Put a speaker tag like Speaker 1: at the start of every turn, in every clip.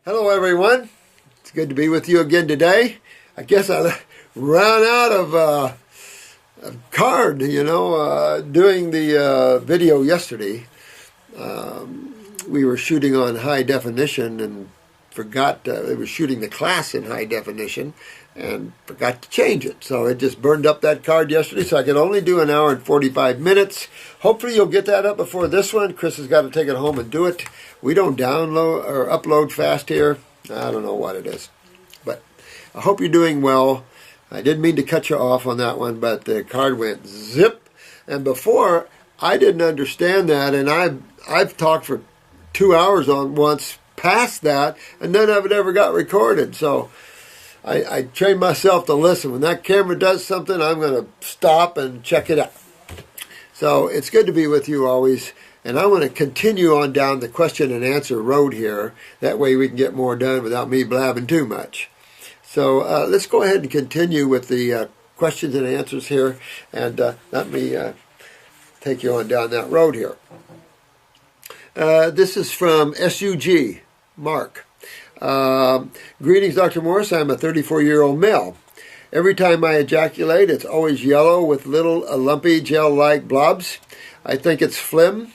Speaker 1: Hello everyone, it's good to be with you again today. I guess I ran out of card, doing the video yesterday. We were shooting on high definition and forgot, we were shooting the class in high definition and forgot to change it. So it just burned up that card yesterday, so I could only do an hour and 45 minutes. Hopefully you'll get that up before this one. Chris has got to take it home and do it. We don't download or upload fast here. I don't know what it is. But I hope you're doing well. I didn't mean to cut you off on that one, but the card went zip. And before, I didn't understand that, and I've talked for 2 hours on once past that, and none of it ever got recorded. So I trained myself to listen. When that camera does something, I'm going to stop and check it out. So it's good to be with you always. And I want to continue on down the question and answer road here. That way we can get more done without me blabbing too much. So let's go ahead and continue with the questions and answers here. And let me take you on down that road here. This is from SUG, Mark. Greetings, Dr. Morris. I'm a 34-year-old male. Every time I ejaculate, it's always yellow with little lumpy gel-like blobs. I think it's phlegm.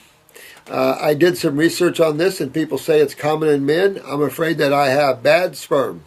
Speaker 1: I did some research on this, and people say it's common in men. I'm afraid that I have bad sperm.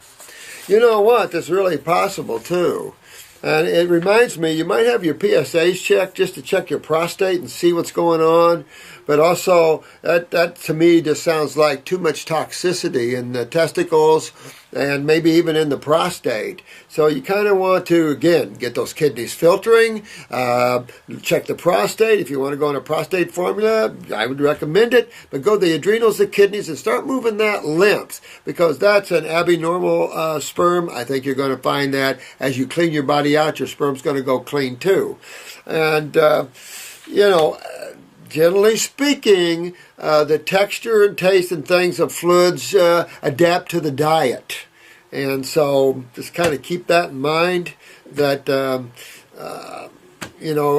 Speaker 1: You know what? That's really possible, too. And it reminds me, you might have your PSAs checked just to check your prostate and see what's going on. But also, that to me just sounds like too much toxicity in the testicles and maybe even in the prostate. So you kind of want to, again, get those kidneys filtering, check the prostate. If you want to go on a prostate formula, I would recommend it. But go to the adrenals, the kidneys, and start moving that lymph, because that's an abnormal sperm. I think you're going to find that as you clean your body out, your sperm's going to go clean too. And, generally speaking, the texture and taste and things of fluids adapt to the diet. And so just kind of keep that in mind, that,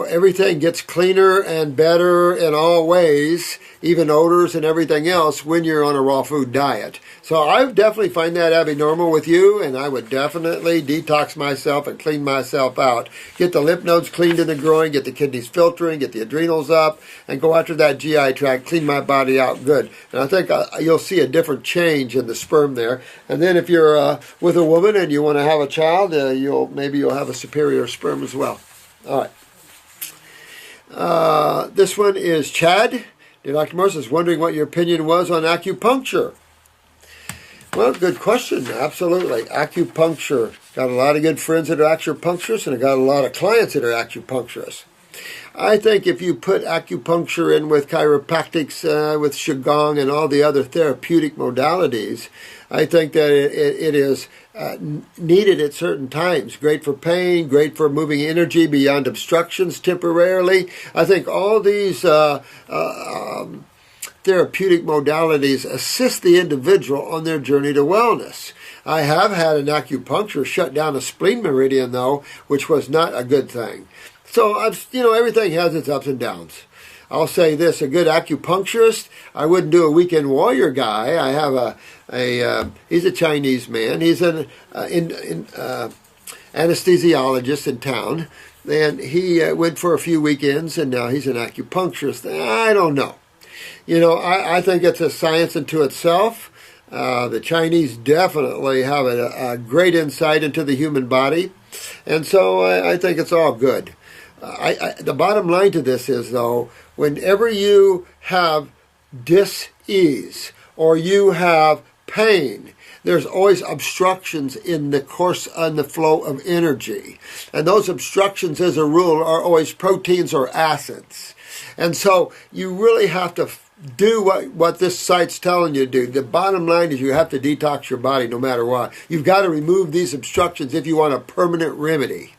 Speaker 1: everything gets cleaner and better in all ways, even odors and everything else, when you're on a raw food diet. So I would definitely find that abnormal with you, and I would definitely detox myself and clean myself out. Get the lymph nodes cleaned in the groin, get the kidneys filtering, get the adrenals up, and go after that GI tract, clean my body out good. And I think you'll see a different change in the sperm there. And then if you're with a woman and you want to have a child, maybe you'll have a superior sperm as well. All right. This one is Chad. Dear Dr. Morris, is wondering what your opinion was on acupuncture. Well, good question. Absolutely. Acupuncture. Got a lot of good friends that are acupuncturists, and I got a lot of clients that are acupuncturists. I think if you put acupuncture in with chiropractics, with Qigong, and all the other therapeutic modalities, I think that it is needed at certain times. Great for pain, great for moving energy beyond obstructions temporarily. I think all these therapeutic modalities assist the individual on their journey to wellness. I have had an acupuncturist shut down a spleen meridian, though, which was not a good thing. So, everything has its ups and downs. I'll say this, a good acupuncturist, I wouldn't do a weekend warrior guy. I have he's a Chinese man. He's an anesthesiologist in town, and he went for a few weekends, and now he's an acupuncturist. I don't know. I think it's a science unto itself. The Chinese definitely have a great insight into the human body, and so I think it's all good. The bottom line to this is, though, whenever you have dis-ease or you have pain, there's always obstructions in the course and the flow of energy. And those obstructions, as a rule, are always proteins or acids. And so you really have to do what this site's telling you to do. The bottom line is you have to detox your body no matter what. You've got to remove these obstructions if you want a permanent remedy.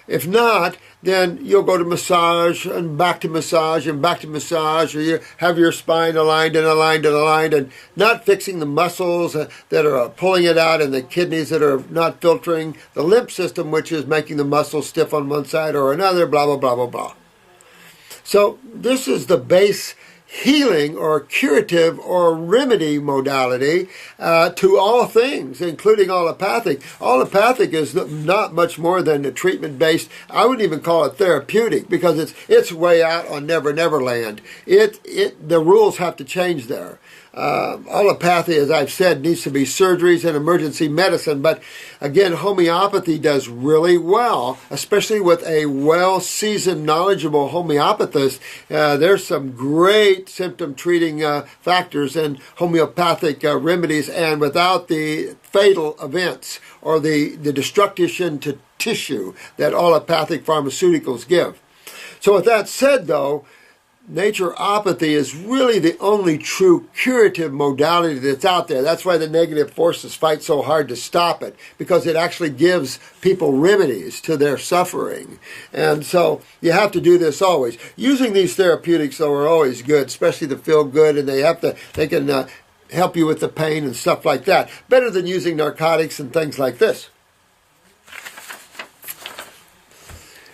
Speaker 1: If not, then you'll go to massage and back to massage and back to massage, or you have your spine aligned and aligned and aligned, and not fixing the muscles that are pulling it out, and the kidneys that are not filtering the lymph system, which is making the muscles stiff on one side or another, blah, blah, blah, blah, blah. So this is the base healing or curative or remedy modality to all things, including allopathic. Allopathic is not much more than a treatment-based. I wouldn't even call it therapeutic, because it's way out on Never Never Land. The rules have to change there. Allopathy, as I've said, needs to be surgeries and emergency medicine, but again, homeopathy does really well, especially with a well-seasoned, knowledgeable homeopathist. There's some great symptom-treating factors in homeopathic remedies, and without the fatal events or the destruction to tissue that allopathic pharmaceuticals give. So with that said, though, naturopathy is really the only true curative modality that's out there. That's why the negative forces fight so hard to stop it, because it actually gives people remedies to their suffering. And so you have to do this always. Using these therapeutics, though, are always good, especially to feel good, and they can help you with the pain and stuff like that. Better than using narcotics and things like this.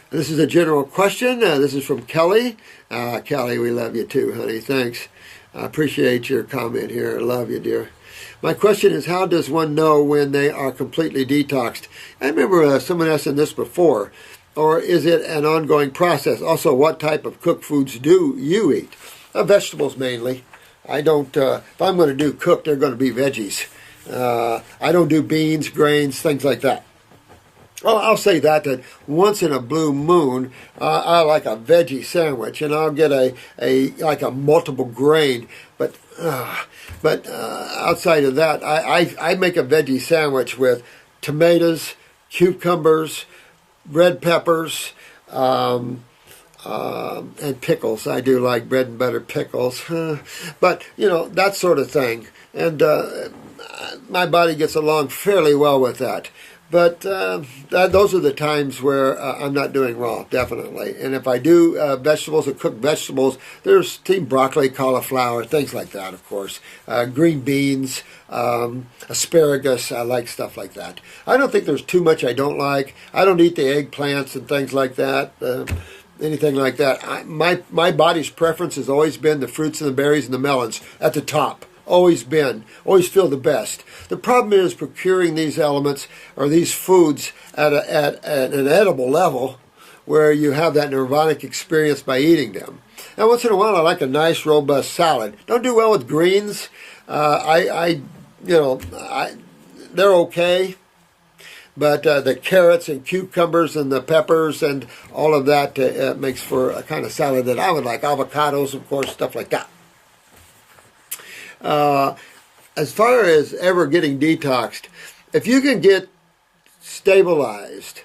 Speaker 1: This is a general question. This is from Kelly. Kelly, we love you too, honey. Thanks. I appreciate your comment here. I love you, dear. My question is, how does one know when they are completely detoxed? I remember someone asking this before. Or is it an ongoing process? Also, what type of cooked foods do you eat? Vegetables mainly. I don't, if I'm going to do cooked, they're going to be veggies. I don't do beans, grains, things like that. Oh, I'll say that once in a blue moon, I like a veggie sandwich, and I'll get a multiple grain. But outside of that, I make a veggie sandwich with tomatoes, cucumbers, red peppers, and pickles. I do like bread and butter pickles, but that sort of thing. And my body gets along fairly well with that. But those are the times where I'm not doing raw, definitely. And if I do vegetables or cooked vegetables, there's steamed broccoli, cauliflower, things like that, of course. Green beans, asparagus, I like stuff like that. I don't think there's too much I don't like. I don't eat the eggplants and things like that, anything like that. My body's preference has always been the fruits and the berries and the melons at the top. Always been. Always feel the best. The problem is procuring these elements or these foods at an edible level where you have that nirvanic experience by eating them. Now, once in a while, I like a nice, robust salad. Don't do well with greens. They're okay. But the carrots and cucumbers and the peppers and all of that makes for a kind of salad that I would like. Avocados, of course, stuff like that. As far as ever getting detoxed, if you can get stabilized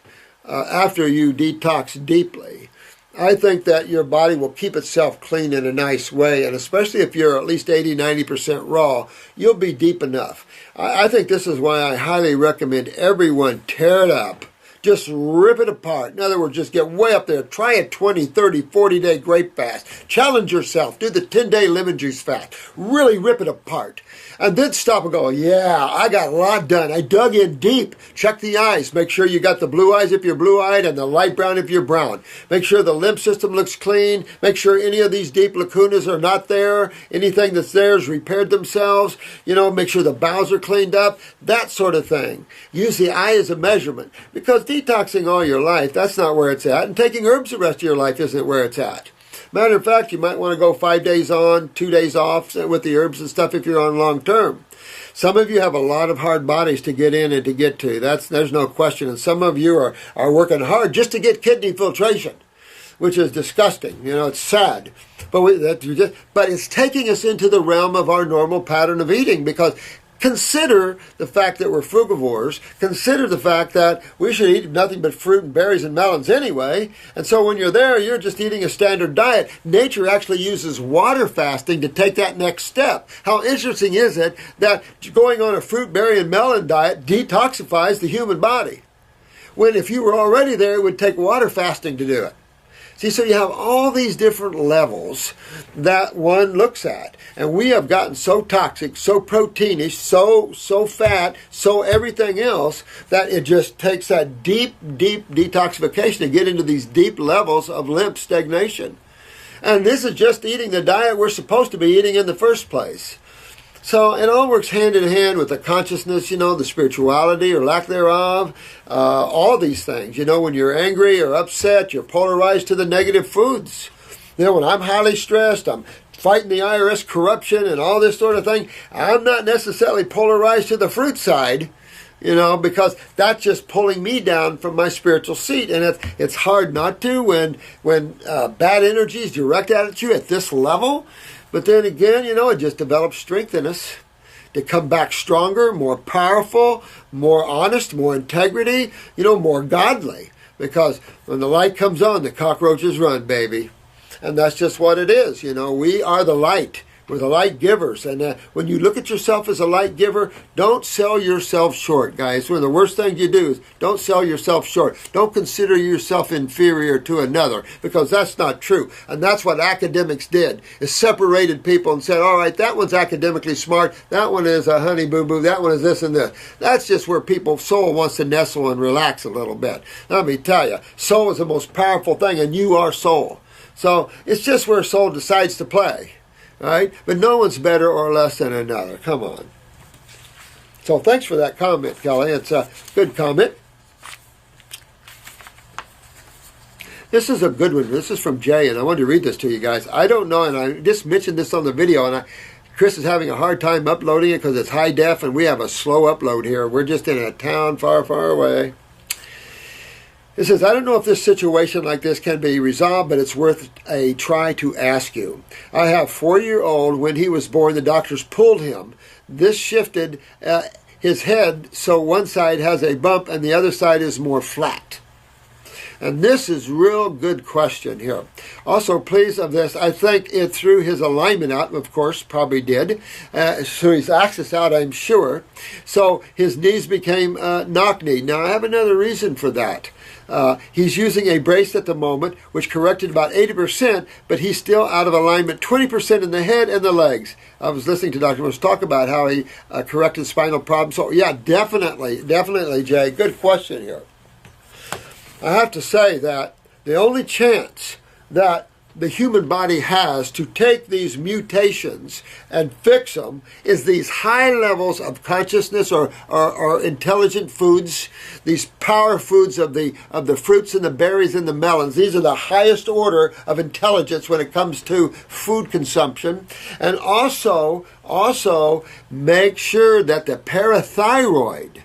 Speaker 1: after you detox deeply, I think that your body will keep itself clean in a nice way, and especially if you're at least 80-90% raw, you'll be deep enough. I think this is why I highly recommend everyone tear it up. Just rip it apart. In other words, just get way up there. Try a 20, 30, 40-day grape fast. Challenge yourself. Do the 10-day lemon juice fast. Really rip it apart. And then stop and go, yeah, I got a lot done. I dug in deep. Check the eyes. Make sure you got the blue eyes if you're blue-eyed and the light brown if you're brown. Make sure the lymph system looks clean. Make sure any of these deep lacunas are not there. Anything that's there has repaired themselves. Make sure the bowels are cleaned up. That sort of thing. Use the eye as a measurement. Because detoxing all your life, that's not where it's at. And taking herbs the rest of your life isn't where it's at. Matter of fact, you might want to go 5 days on, 2 days off with the herbs and stuff if you're on long term. Some of you have a lot of hard bodies to get in and to get to. There's no question. And some of you are working hard just to get kidney filtration, which is disgusting. It's sad. But it's taking us into the realm of our normal pattern of eating, because consider the fact that we're frugivores. Consider the fact that we should eat nothing but fruit and berries and melons anyway. And so when you're there, you're just eating a standard diet. Nature actually uses water fasting to take that next step. How interesting is it that going on a fruit, berry, and melon diet detoxifies the human body, when if you were already there, it would take water fasting to do it. See, so you have all these different levels that one looks at. And we have gotten so toxic, so proteinish, so fat, so everything else, that it just takes that deep detoxification to get into these deep levels of lymph stagnation. And this is just eating the diet we're supposed to be eating in the first place. So it all works hand in hand with the consciousness, the spirituality or lack thereof, all these things. When you're angry or upset, you're polarized to the negative foods. When I'm highly stressed, I'm fighting the IRS corruption and all this sort of thing, I'm not necessarily polarized to the fruit side, because that's just pulling me down from my spiritual seat. And it's hard not to when bad energy is directed at you at this level. But then again, it just develops strength in us to come back stronger, more powerful, more honest, more integrity, more godly. Because when the light comes on, the cockroaches run, baby. And that's just what it is. We are the light. We're the light givers. And when you look at yourself as a light giver, don't sell yourself short, guys. One of the worst things you do is don't sell yourself short. Don't consider yourself inferior to another, because that's not true. And that's what academics did, is separated people and said, all right, that one's academically smart. That one is a honey boo boo. That one is this and this. That's just where people's soul wants to nestle and relax a little bit. Let me tell you, soul is the most powerful thing, and you are soul. So it's just where soul decides to play. Right? But no one's better or less than another. Come on. So thanks for that comment, Kelly. It's a good comment. This is a good one. This is from Jay, and I wanted to read this to you guys. I don't know, and I just mentioned this on the video, and Chris is having a hard time uploading it because it's high def, and we have a slow upload here. We're just in a town far, far away. It says, I don't know if this situation like this can be resolved, but it's worth a try to ask you. I have a 4-year-old. When he was born, the doctors pulled him. This shifted his head so one side has a bump and the other side is more flat. And this is real good question here. Also, please, of this, I think it threw his alignment out, of course, probably did. So his axis out, I'm sure. So his knees became knock-kneed. Now, I have another reason for that. He's using a brace at the moment, which corrected about 80%, but he's still out of alignment 20% in the head and the legs. I was listening to Dr. Rose talk about how he corrected spinal problems. So, yeah, definitely, Jay. Good question here. I have to say that the only chance that the human body has to take these mutations and fix them is these high levels of consciousness or intelligent foods, these power foods of the fruits and the berries and the melons. These are the highest order of intelligence when it comes to food consumption. And also make sure that the parathyroid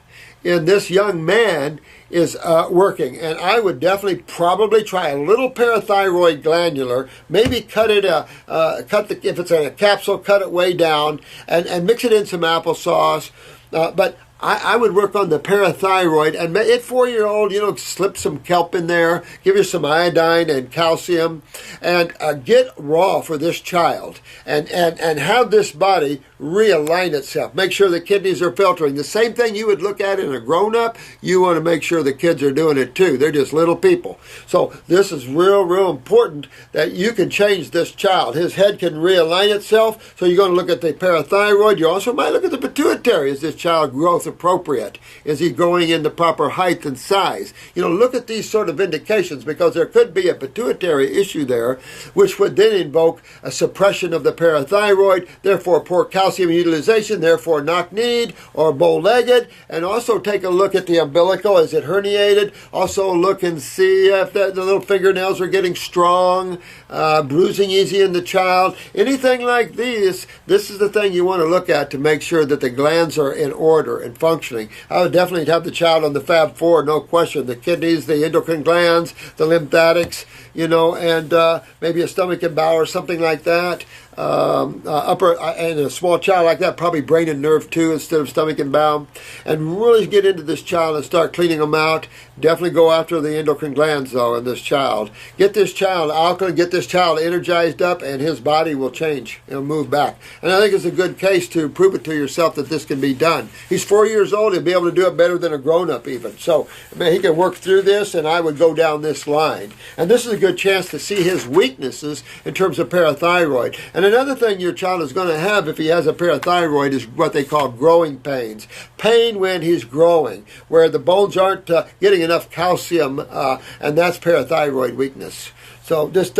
Speaker 1: in this young man is working. And I would definitely probably try a little parathyroid glandular, maybe cut it, if it's in a capsule, cut it way down and mix it in some applesauce. But I would work on the parathyroid, and at 4-year-old, slip some kelp in there, give her some iodine and calcium, and get raw for this child, and have this body realign itself. Make sure the kidneys are filtering. The same thing you would look at in a grown-up, you want to make sure the kids are doing it too. They're just little people. So this is real important that you can change this child. His head can realign itself, so you're going to look at the parathyroid. You also might look at the pituitary. Is this child growth appropriate? Is he growing in the proper height and size? Look at these sort of indications, because there could be a pituitary issue there, which would then invoke a suppression of the parathyroid, therefore poor calcium utilization, therefore knock-kneed or bow-legged. And also take a look at the umbilical. Is it herniated? Also look and see if the little fingernails are getting strong, bruising easy in the child. Anything like these, this is the thing you want to look at to make sure that the glands are in order and functioning. I would definitely have the child on the Fab Four, no question. The kidneys, the endocrine glands, the lymphatics, and maybe a stomach and bowel or something like that. And a small child like that, probably brain and nerve too, instead of stomach and bowel. And really get into this child and start cleaning them out. Definitely go after the endocrine glands, though, in this child. Get this child alkaline, get this child energized up, and his body will change. It'll move back. And I think it's a good case to prove it to yourself that this can be done. He's 4 years old. He'll be able to do it better than a grown-up even. So, he can work through this, and I would go down this line. And this is a good chance to see his weaknesses in terms of parathyroid. And another thing your child is going to have if he has a parathyroid is what they call growing pains. Pain when he's growing, where the bones aren't getting enough calcium, and that's parathyroid weakness. So just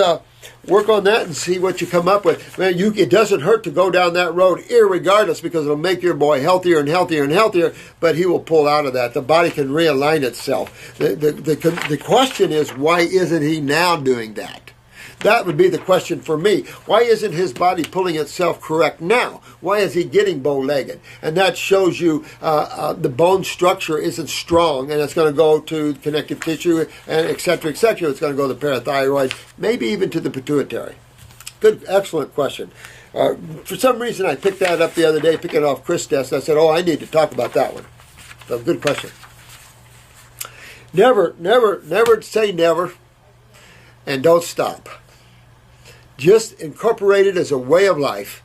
Speaker 1: work on that and see what you come up with. Man, it doesn't hurt to go down that road, irregardless, because it'll make your boy healthier and healthier and healthier. But he will pull out of that. The body can realign itself. The question is, why isn't he now doing that? That would be the question for me. Why isn't his body pulling itself correct now? Why is he getting bow-legged? And that shows you the bone structure isn't strong, and it's going to go to connective tissue, and et cetera, et cetera. It's going to go to the parathyroid, maybe even to the pituitary. Good, excellent question. For some reason, I picked that up the other day, picking it off Chris' desk. I said, I need to talk about that one. So, good question. Never say never, and don't stop. Just incorporate it as a way of life,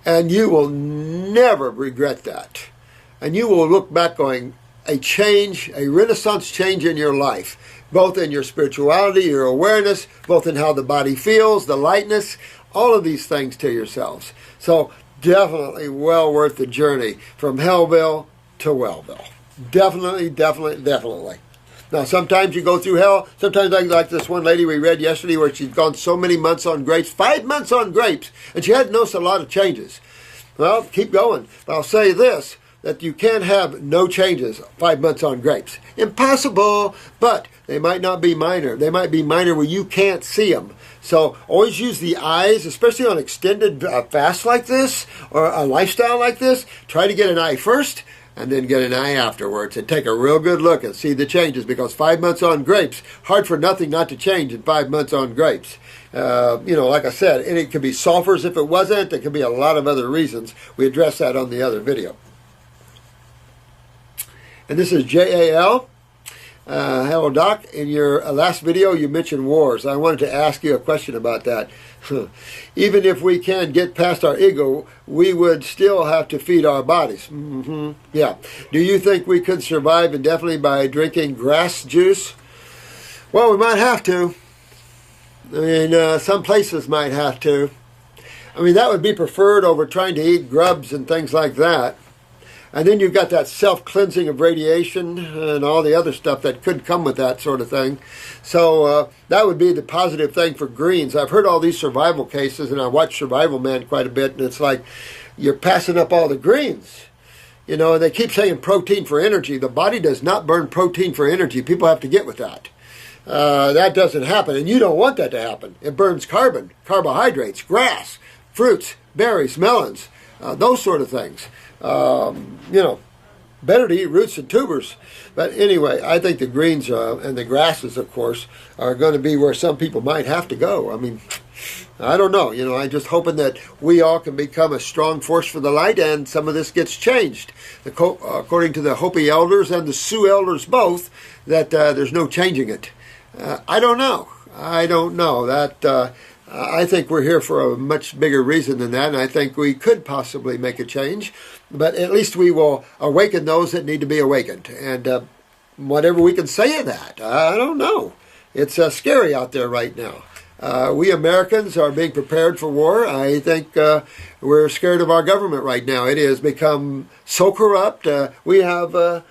Speaker 1: and you will never regret that. And you will look back going, a change, a renaissance change in your life, both in your spirituality, your awareness, both in how the body feels, the lightness, all of these things to yourselves. So definitely well worth the journey from Hellville to Wellville. Definitely, definitely, definitely. Now, sometimes you go through hell. Sometimes, like this one lady we read yesterday, where she'd gone so many months on grapes, 5 months on grapes, and she hadn't noticed a lot of changes. Well, keep going. But I'll say this, that you can't have no changes 5 months on grapes. Impossible, but they might not be minor. They might be minor where you can't see them. So always use the eyes, especially on extended fasts like this, or a lifestyle like this. Try to get an eye first, and then get an eye afterwards, and take a real good look and see the changes, because 5 months on grapes, hard for nothing not to change in 5 months on grapes. Like I said, and it could be sulfurs if it wasn't. There could be a lot of other reasons. We addressed that on the other video. And this is JAL. Hello, Doc. In your last video, you mentioned wars. I wanted to ask you a question about that. Even if we can get past our ego, we would still have to feed our bodies. Yeah. Do you think we could survive indefinitely by drinking grass juice? Well, we might have to. I mean, some places might have to. I mean, that would be preferred over trying to eat grubs and things like that. And then you've got that self-cleansing of radiation and all the other stuff that could come with that sort of thing. So that would be the positive thing for greens. I've heard all these survival cases, and I watch Survival Man quite a bit, and it's like you're passing up all the greens. You know, and they keep saying protein for energy. The body does not burn protein for energy. People have to get with that. That doesn't happen, and you don't want that to happen. It burns carbon, carbohydrates, grass, fruits, berries, melons, those sort of things. Better to eat roots and tubers. But anyway, I think the greens and the grasses, of course, are going to be where some people might have to go. I mean, I don't know. I'm just hoping that we all can become a strong force for the light, and some of this gets changed. According to the Hopi elders and the Sioux elders both, that there's no changing it. I don't know. I think we're here for a much bigger reason than that, and I think we could possibly make a change. But at least we will awaken those that need to be awakened. And whatever we can say of that, I don't know. It's scary out there right now. We Americans are being prepared for war. I think we're scared of our government right now. It has become so corrupt. We have, a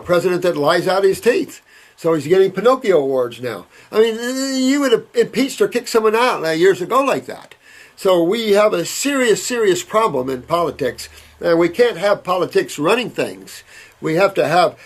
Speaker 1: president that lies out his teeth. So he's getting Pinocchio awards now. I mean, you would have impeached or kicked someone out years ago like that. So we have a serious, serious problem in politics. And we can't have politics running things. We have to have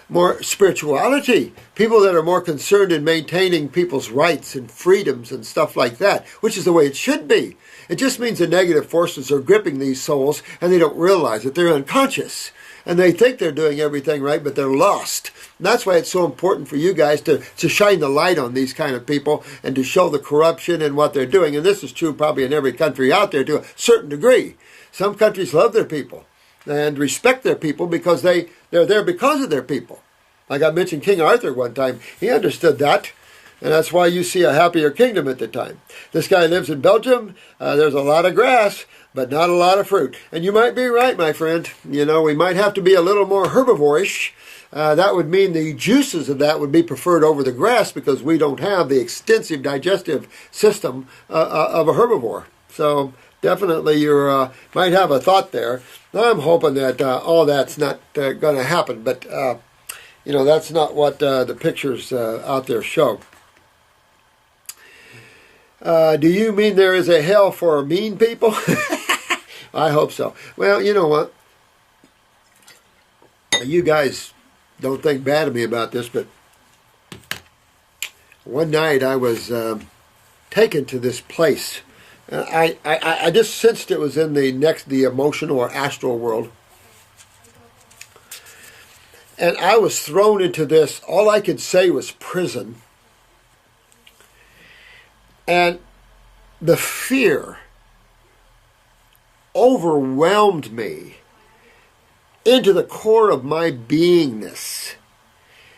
Speaker 1: more spirituality. People that are more concerned in maintaining people's rights and freedoms and stuff like that, which is the way it should be. It just means the negative forces are gripping these souls, and they don't realize it. They're unconscious. And they think they're doing everything right, but they're lost. And that's why it's so important for you guys to shine the light on these kind of people and to show the corruption and what they're doing. And this is true probably in every country out there to a certain degree. Some countries love their people and respect their people because they're there because of their people. Like I mentioned King Arthur one time. He understood that. And that's why you see a happier kingdom at the time. This guy lives in Belgium. There's a lot of grass, but not a lot of fruit. And you might be right, my friend. We might have to be a little more herbivorish. That would mean the juices of that would be preferred over the grass because we don't have the extensive digestive system of a herbivore. So definitely you might have a thought there. I'm hoping that all that's not going to happen, but that's not what the pictures out there show. Do you mean there is a hell for mean people? I hope so. Well, you know what? You guys don't think bad of me about this, but one night I was taken to this place. I just sensed it was in the emotional or astral world. And I was thrown into this, all I could say was prison. And the fear overwhelmed me into the core of my beingness.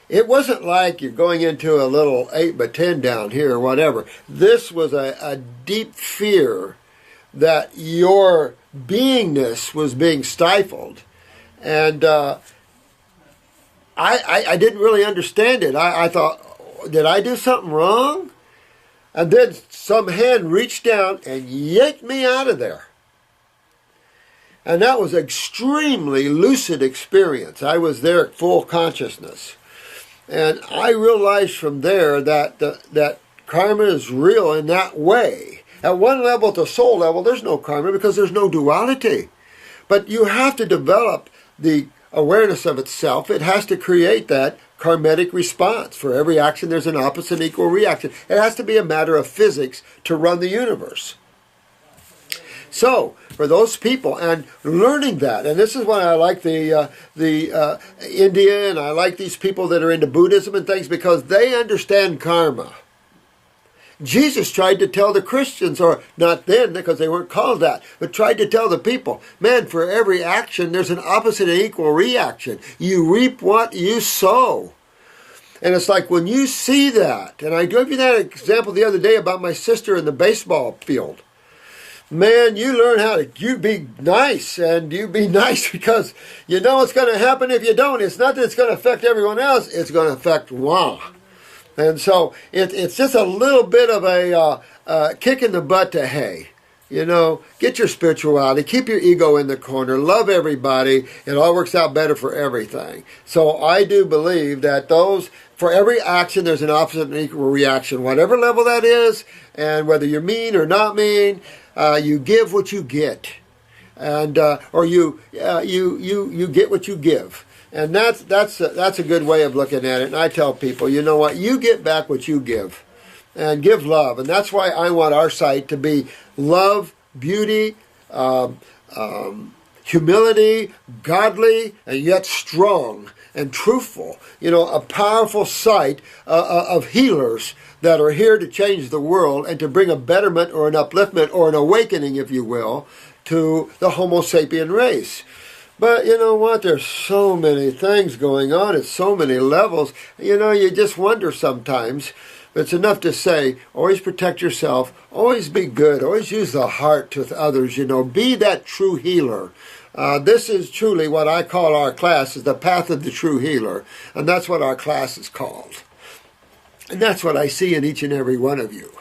Speaker 1: It wasn't like you're going into a little 8x10 down here or whatever. This was a deep fear that your beingness was being stifled. And I didn't really understand it. I thought, did I do something wrong? And then some hand reached down and yanked me out of there. And that was an extremely lucid experience. I was there at full consciousness. And I realized from there that that karma is real in that way. At one level, at the soul level, there's no karma because there's no duality. But you have to develop the awareness of itself. It has to create that karmatic response. For every action, there's an opposite and equal reaction. It has to be a matter of physics to run the universe. So, for those people, and learning that, and this is why I like the India, and I like these people that are into Buddhism and things, because they understand karma. Jesus tried to tell the Christians, or not then because they weren't called that, but tried to tell the people, man, for every action there's an opposite and equal reaction. You reap what you sow. And it's like when you see that, and I gave you that example the other day about my sister in the baseball field. Man, you learn how to, you be nice, and you be nice because you know what's going to happen if you don't. It's not that it's going to affect everyone else, it's going to affect one. And so it's just a little bit of a kick in the butt to, hey, you know, get your spirituality, keep your ego in the corner, love everybody. It all works out better for everything. So I do believe that for every action, there's an opposite and equal reaction, whatever level that is, and whether you're mean or not mean, you give what you get, and or you get what you give. And that's a good way of looking at it. And I tell people, you know what? You get back what you give. And give love. And that's why I want our site to be love, beauty, humility, godly, and yet strong and truthful. You know, a powerful site of healers that are here to change the world and to bring a betterment or an upliftment or an awakening, if you will, to the Homo sapien race. But you know what? There's so many things going on at so many levels. You know, you just wonder sometimes. But it's enough to say, always protect yourself, always be good, always use the heart with others, you know. Be that true healer. This is truly what I call our class, is the path of the true healer. And that's what our class is called. And that's what I see in each and every one of you,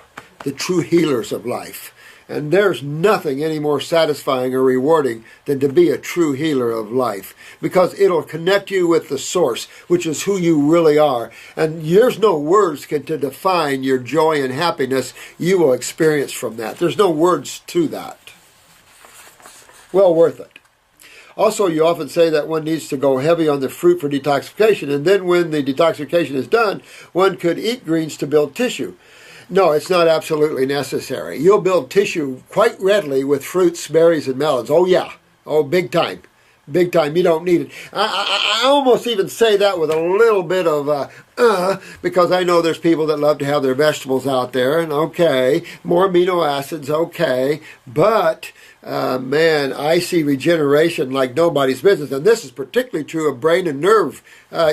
Speaker 1: the true healers of life. And there's nothing any more satisfying or rewarding than to be a true healer of life, because it'll connect you with the source, which is who you really are. And there's no words to define your joy and happiness you will experience from that. There's no words to that. Well worth it. Also, you often say that one needs to go heavy on the fruit for detoxification, and then when the detoxification is done, one could eat greens to build tissue. No, it's not absolutely necessary. You'll build tissue quite readily with fruits, berries, and melons. Oh, yeah. Oh, big time. Big time. You don't need it. I almost even say that with a little bit of because I know there's people that love to have their vegetables out there, and okay, more amino acids, okay, but man, I see regeneration like nobody's business, and this is particularly true of brain and nerve.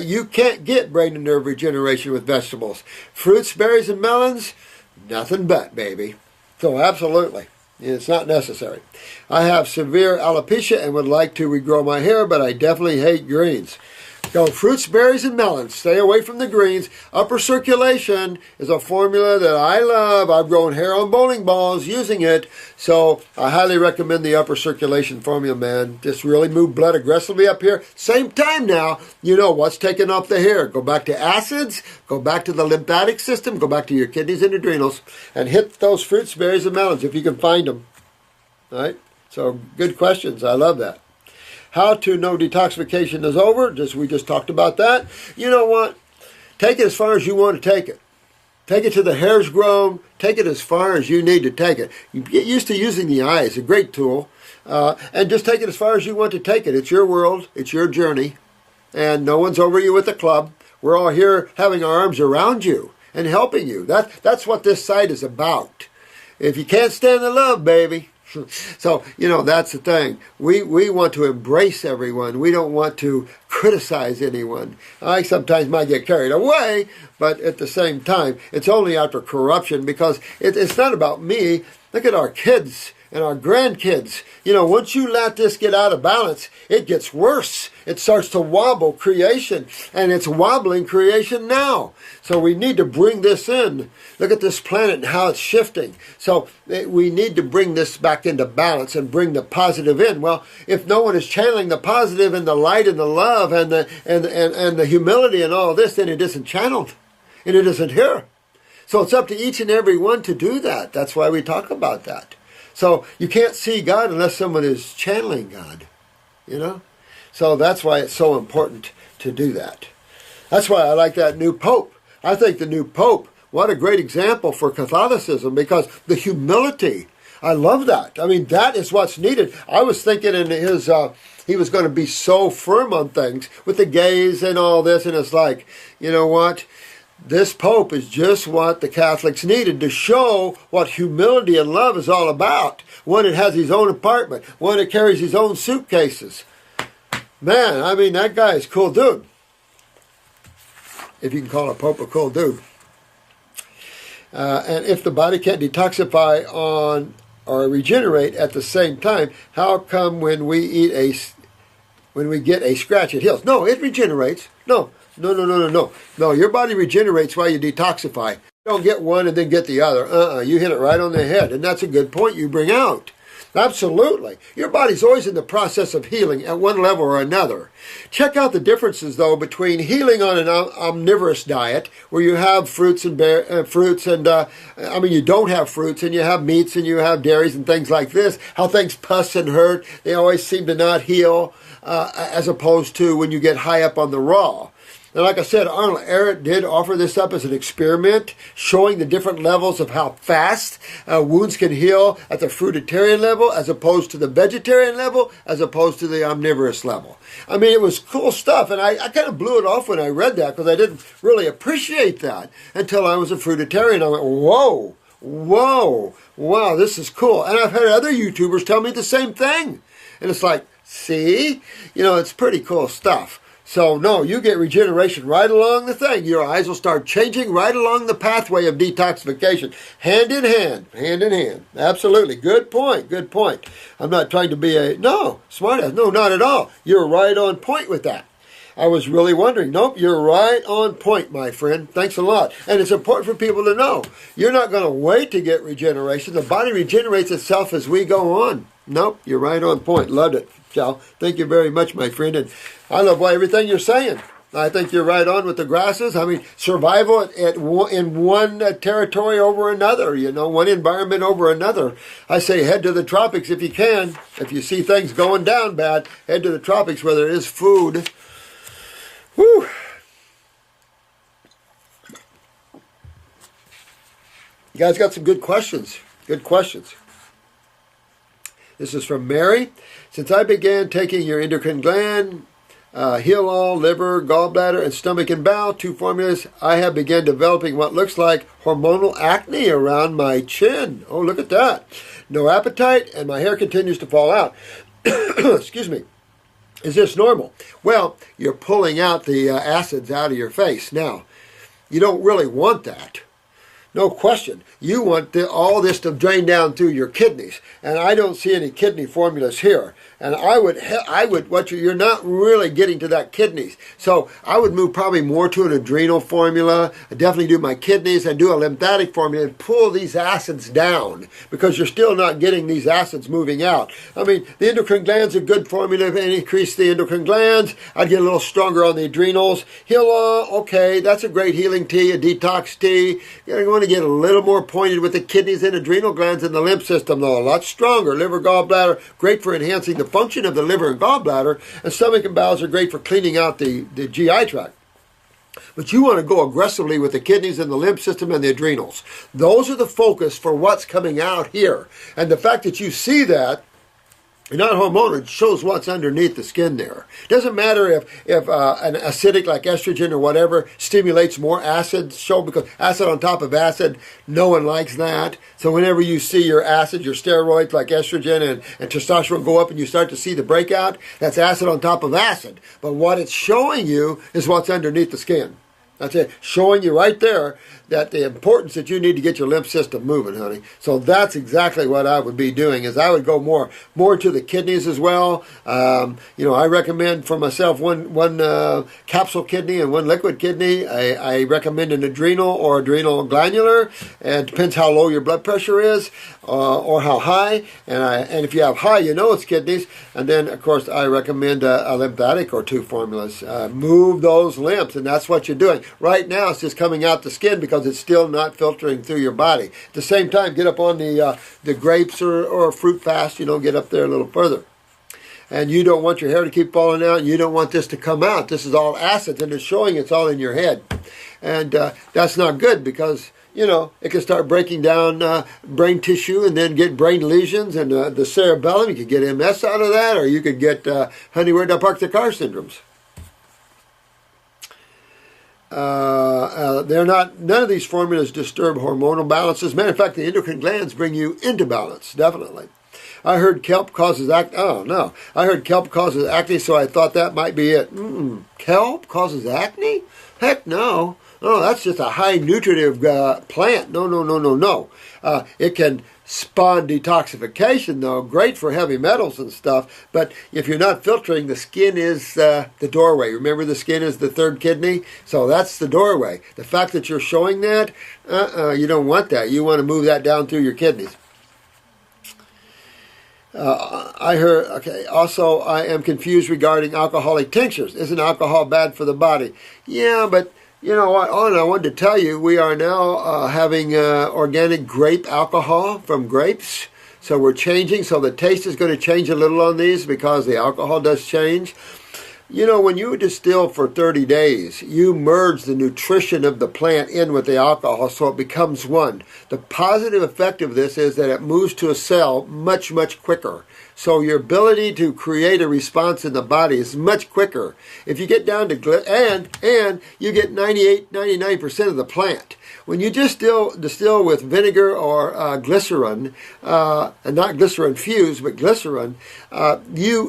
Speaker 1: You can't get brain and nerve regeneration with vegetables. Fruits, berries, and melons, nothing but, baby. So absolutely. It's not necessary. I have severe alopecia and would like to regrow my hair, but I definitely hate greens. Go fruits, berries, and melons. Stay away from the greens. Upper circulation is a formula that I love. I've grown hair on bowling balls using it. So I highly recommend the upper circulation formula, man. Just really move blood aggressively up here. Same time now, you know what's taking off the hair. Go back to acids. Go back to the lymphatic system. Go back to your kidneys and adrenals. And hit those fruits, berries, and melons if you can find them. All right? So good questions. I love that. How to know detoxification is over. We just talked about that. You know what? Take it as far as you want to take it. Take it to the hair's grown. Take it as far as you need to take it. You get used to using the eye. It's a great tool. And just take it as far as you want to take it. It's your world. It's your journey. And no one's over you with a club. We're all here having our arms around you and helping you. That's what this site is about. If you can't stand the love, baby. So, you know, that's the thing. We want to embrace everyone. We don't want to criticize anyone. I sometimes might get carried away, but at the same time, it's only after corruption because it's not about me. Look at our kids and our grandkids. You know, once you let this get out of balance, it gets worse. It starts to wobble creation, and it's wobbling creation now. So we need to bring this in. Look at this planet and how it's shifting. So we need to bring this back into balance and bring the positive in. Well, if no one is channeling the positive and the light and the love and the humility and all this, then it isn't channeled and it isn't here. So it's up to each and every one to do that. That's why we talk about that. So you can't see God unless someone is channeling God, you know? So that's why it's so important to do that. That's why I like that new Pope. I think the new Pope, what a great example for Catholicism, because the humility, I love that. I mean, that is what's needed. I was thinking in his, he was going to be so firm on things with the gays and all this, and it's like, you know what? This Pope is just what the Catholics needed to show what humility and love is all about. One that has his own apartment, one that carries his own suitcases. Man, I mean, that guy is a cool dude. If you can call a Pope a cool dude. And if the body can't detoxify on or regenerate at the same time, how come when we get a scratch, it heals? No, it regenerates. No. No, your body regenerates while you detoxify. You don't get one and then get the other. You hit it right on the head. And that's a good point you bring out. Absolutely. Your body's always in the process of healing at one level or another. Check out the differences, though, between healing on an omnivorous diet, where you have fruits and you don't have fruits, and you have meats, and you have dairies and things like this, how things pus and hurt, they always seem to not heal, as opposed to when you get high up on the raw. And like I said, Arnold Ehret did offer this up as an experiment, showing the different levels of how fast wounds can heal at the fruitarian level, as opposed to the vegetarian level, as opposed to the omnivorous level. I mean, it was cool stuff, and I kind of blew it off when I read that, because I didn't really appreciate that until I was a fruitarian. I went, wow, this is cool. And I've had other YouTubers tell me the same thing. And it's like, see? You know, it's pretty cool stuff. So, no, you get regeneration right along the thing. Your eyes will start changing right along the pathway of detoxification. Hand in hand. Absolutely. Good point. I'm not trying to be smart ass. No, not at all. You're right on point with that. I was really wondering. Nope, you're right on point, my friend. Thanks a lot. And it's important for people to know. You're not going to wait to get regeneration. The body regenerates itself as we go on. Nope, you're right on point. Loved it, Chow. Thank you very much, my friend. And I love everything you're saying. I think you're right on with the grasses. I mean, survival in one territory over another, you know, one environment over another. I say head to the tropics if you can. If you see things going down bad, head to the tropics where there is food. Whew. You guys got some good questions. This is from Mary. Since I began taking your endocrine gland, Heal All, liver, gallbladder, and stomach and bowel, 2 formulas, I have begun developing what looks like hormonal acne around my chin. Oh, look at that. No appetite, and my hair continues to fall out. Excuse me. Is this normal? Well, you're pulling out the acids out of your face. Now, you don't really want that. no question. You want all this to drain down through your kidneys, and I don't see any kidney formulas here. And I would, you're not really getting to that kidneys. So I would move probably more to an adrenal formula. I definitely do my kidneys and do a lymphatic formula and pull these acids down, because you're still not getting these acids moving out. I mean, the endocrine glands are good formula. If I increase the endocrine glands, I'd get a little stronger on the adrenals. Okay, that's a great healing tea, a detox tea. You're going to get a little more pointed with the kidneys and adrenal glands and the lymph system, though. A lot stronger. Liver, gallbladder, great for enhancing the function of the liver and gallbladder, and stomach and bowels are great for cleaning out the GI tract. But you want to go aggressively with the kidneys and the lymph system and the adrenals. Those are the focus for what's coming out here. And the fact that you see that, not hormonal, it shows what's underneath the skin there. It doesn't matter if an acidic like estrogen or whatever stimulates more acid, because acid on top of acid, no one likes that. So whenever you see your acid, your steroids like estrogen and testosterone go up and you start to see the breakout, that's acid on top of acid. But what it's showing you is what's underneath the skin. That's it, showing you right there that the importance that you need to get your lymph system moving, honey. So that's exactly what I would be doing, is I would go more to the kidneys as well. I recommend for myself one capsule kidney and one liquid kidney. I recommend an adrenal or adrenal glandular, and it depends how low your blood pressure is or how high. And if you have high, it's kidneys. And then, of course, I recommend a lymphatic or two formulas. Move those lymphs, and that's what you're doing. Right now, it's just coming out the skin because it's still not filtering through your body. At the same time, get up on the grapes or fruit fast, get up there a little further. And you don't want your hair to keep falling out. You don't want this to come out. This is all acids, and it's showing it's all in your head. And that's not good, because it can start breaking down brain tissue and then get brain lesions and the cerebellum. You could get MS out of that, or you could get honey, where'd I park the car syndromes. None of these formulas disturb hormonal balances. Matter of fact, the endocrine glands bring you into balance, definitely. I heard kelp causes acne. Oh, no. I heard kelp causes acne, so I thought that might be it. Kelp causes acne? Heck no. Oh, that's just a high nutritive plant. No. It can spawn detoxification, though. Great for heavy metals and stuff. But if you're not filtering, the skin is the doorway. Remember, the skin is the third kidney? So that's the doorway. The fact that you're showing that, you don't want that. You want to move that down through your kidneys. I heard, okay, also I am confused regarding alcoholic tinctures. Isn't alcohol bad for the body? Yeah, but you know what? I wanted to tell you, we are now having organic grape alcohol from grapes. So we're changing. So the taste is going to change a little on these because the alcohol does change. When you distill for 30 days, you merge the nutrition of the plant in with the alcohol, so it becomes one. The positive effect of this is that it moves to a cell much, much quicker. So your ability to create a response in the body is much quicker. If you get down to, and you get 99% of the plant. When you distill with vinegar or glycerin, and not glycerin fused, but glycerin, you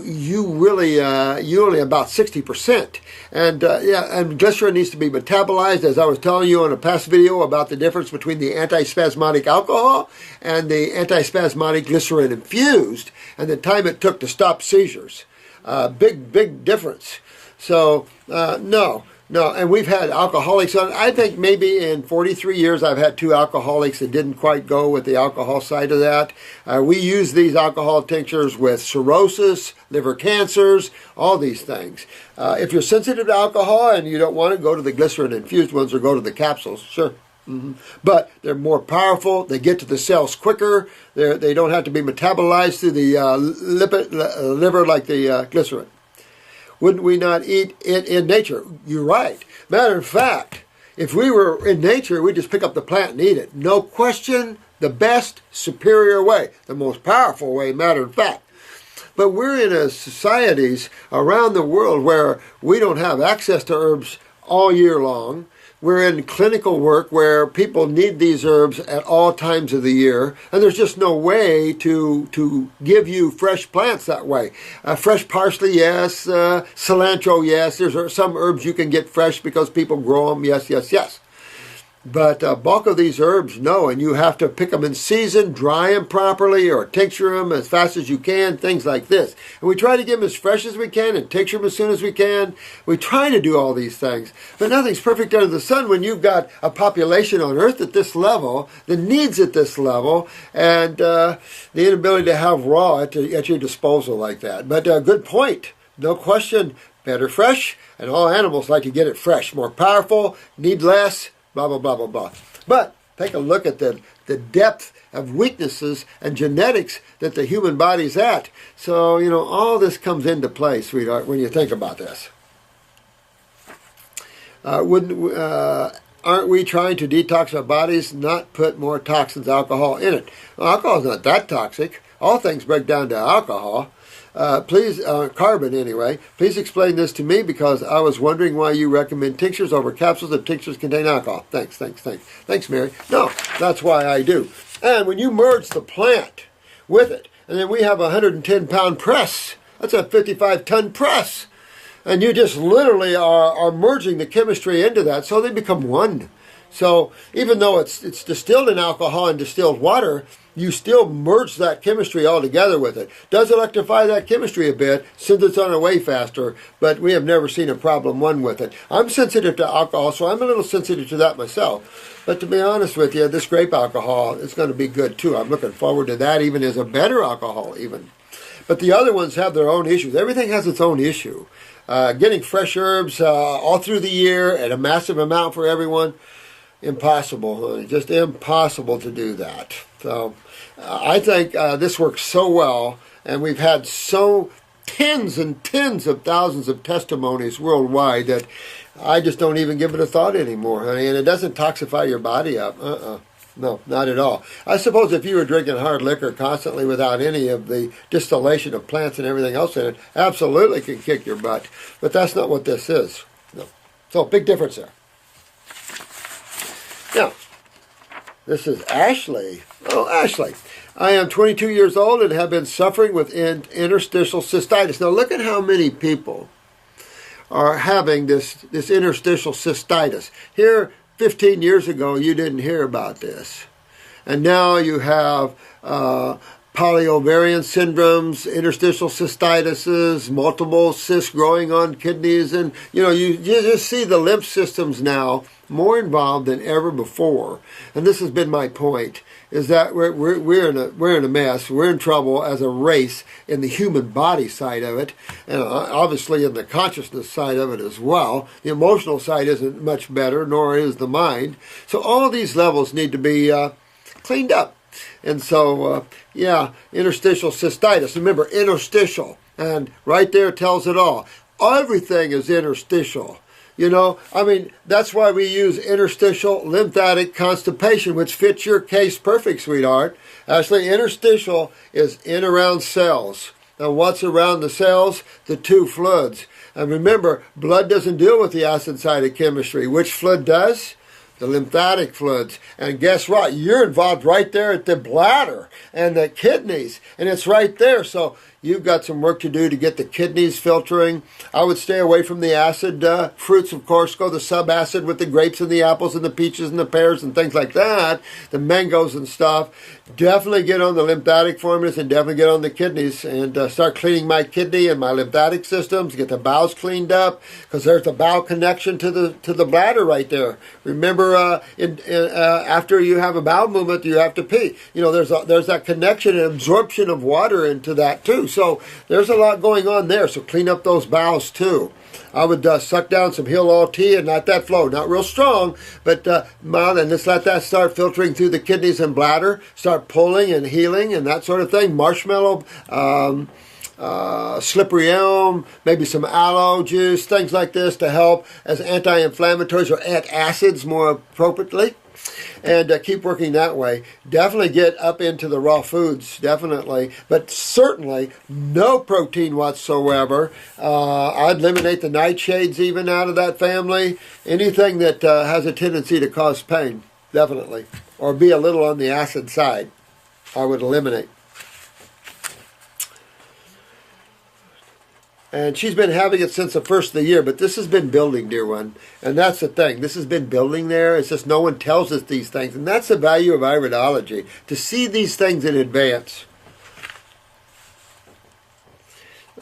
Speaker 1: only about 60%. And glycerin needs to be metabolized, as I was telling you in a past video about the difference between the antispasmodic alcohol and the antispasmodic glycerin infused, and the time it took to stop seizures. Big difference. So, no, and we've had alcoholics on. I think maybe in 43 years I've had 2 alcoholics that didn't quite go with the alcohol side of that. We use these alcohol tinctures with cirrhosis, liver cancers, all these things. If you're sensitive to alcohol and you don't want to, go to the glycerin-infused ones or go to the capsules, sure. But they're more powerful. They get to the cells quicker. They don't have to be metabolized through the liver like the glycerin. Wouldn't we not eat it in nature? You're right. Matter of fact, if we were in nature, we'd just pick up the plant and eat it. No question, the best, superior way, the most powerful way, matter of fact. But we're in societies around the world where we don't have access to herbs all year long. We're in clinical work where people need these herbs at all times of the year, and there's just no way to give you fresh plants that way. Fresh parsley, yes. Cilantro, yes. There's some herbs you can get fresh because people grow them, yes. But bulk of these herbs, no, and you have to pick them in season, dry them properly, or tincture them as fast as you can, things like this. And we try to get them as fresh as we can and tincture them as soon as we can. We try to do all these things, but nothing's perfect under the sun when you've got a population on Earth at this level, the needs at this level, and the inability to have raw at your disposal like that. But good point, no question, better fresh, and all animals like to get it fresh, more powerful, need less, blah, blah, blah, blah, blah. But take a look at the depth of weaknesses and genetics that the human body's at. So, all this comes into play, sweetheart, when you think about this. Aren't we trying to detox our bodies, not put more toxins, alcohol in it? Well, alcohol's not that toxic. All things break down to alcohol. Please, carbon anyway, please explain this to me because I was wondering why you recommend tinctures over capsules if tinctures contain alcohol. Thanks. Thanks, Mary. No, that's why I do. And when you merge the plant with it, and then we have a 110-pound press, that's a 55-ton press, and you just literally are merging the chemistry into that so they become one. So even though it's distilled in alcohol and distilled water, you still merge that chemistry all together with it. Does electrify that chemistry a bit, since it's on our way faster, but we have never seen a problem one with it. I'm sensitive to alcohol, so I'm a little sensitive to that myself. But to be honest with you, this grape alcohol is going to be good too. I'm looking forward to that even as a better alcohol even. But the other ones have their own issues. Everything has its own issue. Getting fresh herbs all through the year at a massive amount for everyone, impossible. Just impossible to do that. So I think this works so well, and we've had tens and tens of thousands of testimonies worldwide that I just don't even give it a thought anymore, honey. And it doesn't toxify your body up. No, not at all. I suppose if you were drinking hard liquor constantly without any of the distillation of plants and everything else in it, absolutely can kick your butt. But that's not what this is. No. So, big difference there. Now, this is Ashley. Oh, Ashley. I am 22 years old and have been suffering with interstitial cystitis. Now, look at how many people are having this interstitial cystitis. Here, 15 years ago, you didn't hear about this. And now you have polyovarian syndromes, interstitial cystitises, multiple cysts growing on kidneys. And, you just see the lymph systems now more involved than ever before. And this has been my point, is that we're in a mess. We're in trouble as a race in the human body side of it, and obviously in the consciousness side of it as well. The emotional side isn't much better, nor is the mind. So all these levels need to be cleaned up. And so, interstitial cystitis. Remember, interstitial, and right there tells it all. Everything is interstitial. That's why we use interstitial lymphatic constipation, which fits your case perfect, sweetheart. Actually, interstitial is in around cells. Now, what's around the cells? The two fluids. And remember, blood doesn't deal with the acid side of chemistry. Which fluid does? The lymphatic fluids. And guess what? You're involved right there at the bladder and the kidneys. And it's right there. So you've got some work to do to get the kidneys filtering. I would stay away from the acid fruits, of course. Go the subacid with the grapes and the apples and the peaches and the pears and things like that. The mangoes and stuff. Definitely get on the lymphatic formulas and definitely get on the kidneys and start cleaning my kidney and my lymphatic systems. Get the bowels cleaned up because there's the bowel connection to the bladder right there. Remember, after you have a bowel movement, you have to pee. There's that connection and absorption of water into that too. So there's a lot going on there. So clean up those bowels too. I would suck down some Heal All tea and let that flow. Not real strong, but mild, and just let that start filtering through the kidneys and bladder. Start pulling and healing and that sort of thing. Marshmallow, slippery elm, maybe some aloe juice, things like this to help as anti-inflammatories or antacids more appropriately. And keep working that way. Definitely get up into the raw foods, definitely. But certainly no protein whatsoever. I'd eliminate the nightshades even out of that family. Anything that has a tendency to cause pain, definitely. Or be a little on the acid side, I would eliminate. And she's been having it since the first of the year, but this has been building, dear one. And that's the thing. This has been building there. It's just no one tells us these things. And that's the value of iridology, to see these things in advance.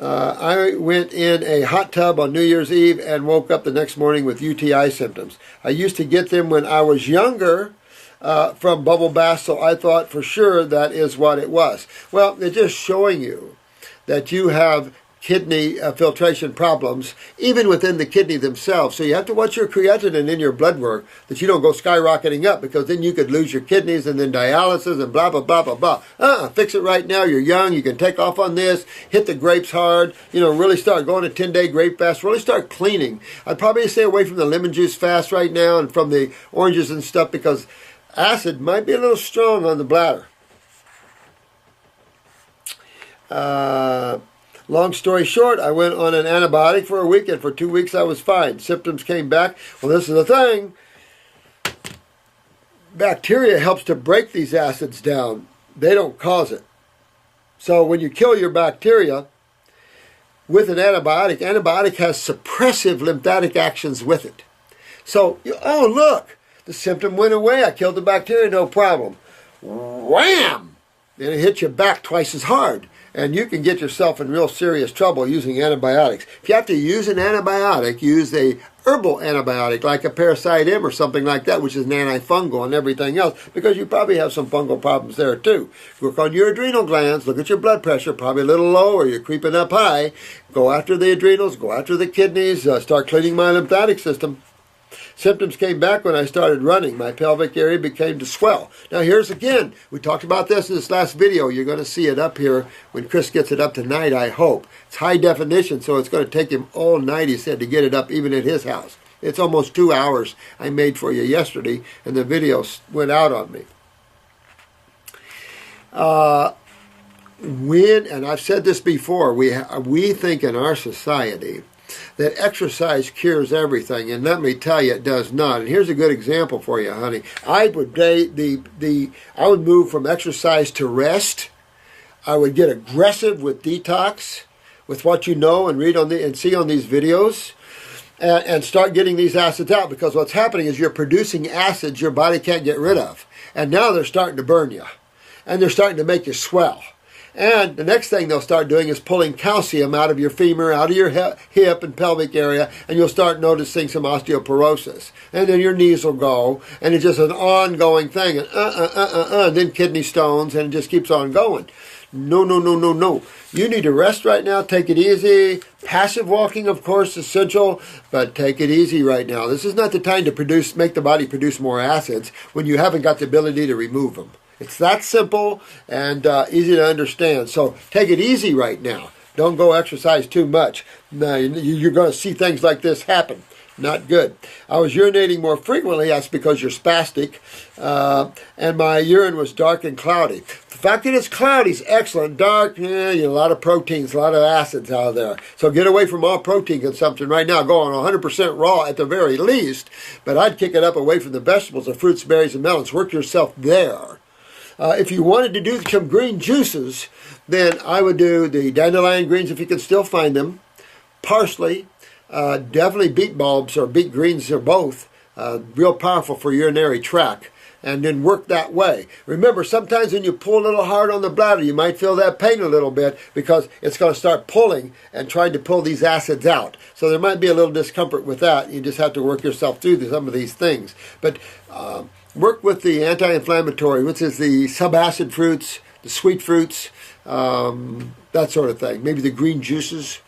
Speaker 1: I went in a hot tub on New Year's Eve and woke up the next morning with UTI symptoms. I used to get them when I was younger from bubble baths, so I thought for sure that is what it was. Well, they're just showing you that you have kidney filtration problems, even within the kidney themselves. So you have to watch your creatinine in your blood work, that you don't go skyrocketing up, because then you could lose your kidneys and then dialysis and blah, blah, blah, blah, blah. Fix it right now. You're young. You can take off on this, hit the grapes hard, really start going a 10-day grape fast, really start cleaning. I'd probably stay away from the lemon juice fast right now and from the oranges and stuff, because acid might be a little strong on the bladder. Long story short, I went on an antibiotic for a week, and for 2 weeks I was fine. Symptoms came back. Well, this is the thing. Bacteria helps to break these acids down. They don't cause it. So when you kill your bacteria with an antibiotic has suppressive lymphatic actions with it. So, oh look, the symptom went away. I killed the bacteria, no problem. Wham! Then it hits you back twice as hard. And you can get yourself in real serious trouble using antibiotics. If you have to use an antibiotic, use a herbal antibiotic like a Parasite M or something like that, which is an antifungal and everything else, because you probably have some fungal problems there too. Work on your adrenal glands, look at your blood pressure, probably a little low or you're creeping up high. Go after the adrenals, go after the kidneys, start cleaning my lymphatic system. Symptoms came back when I started running. My pelvic area began to swell. Now here's again, we talked about this in this last video. You're going to see it up here when Chris gets it up tonight, I hope. It's high definition, so it's going to take him all night, he said, to get it up even at his house. It's almost 2 hours I made for you yesterday, and the video went out on me. And I've said this before, we think in our society that exercise cures everything, and let me tell you, it does not. And here's a good example for you, honey. I would move from exercise to rest. I would get aggressive with detox, with what you know and read on and see on these videos, and start getting these acids out, because what's happening is you're producing acids your body can't get rid of, and now they're starting to burn you, and they're starting to make you swell. And the next thing they'll start doing is pulling calcium out of your femur, out of your hip and pelvic area, and you'll start noticing some osteoporosis. And then your knees will go, and it's just an ongoing thing. And then kidney stones, and it just keeps on going. No, no, no, no, no. You need to rest right now. Take it easy. Passive walking, of course, is essential, but take it easy right now. This is not the time to make the body produce more acids when you haven't got the ability to remove them. It's that simple and easy to understand. So take it easy right now. Don't go exercise too much. No, you're going to see things like this happen. Not good. I was urinating more frequently. That's because you're spastic. And my urine was dark and cloudy. The fact that it's cloudy is excellent. Dark, a lot of proteins, a lot of acids out there. So get away from all protein consumption right now. Go on 100% raw at the very least. But I'd kick it up away from the vegetables, the fruits, berries, and melons. Work yourself there. If you wanted to do some green juices, then I would do the dandelion greens if you can still find them, parsley, definitely beet bulbs or beet greens or both, real powerful for urinary tract, and then work that way. Remember, sometimes when you pull a little hard on the bladder, you might feel that pain a little bit because it's going to start pulling and trying to pull these acids out. So there might be a little discomfort with that. You just have to work yourself through some of these things. But work with the anti-inflammatory, which is the subacid fruits, the sweet fruits, that sort of thing. Maybe the green juices,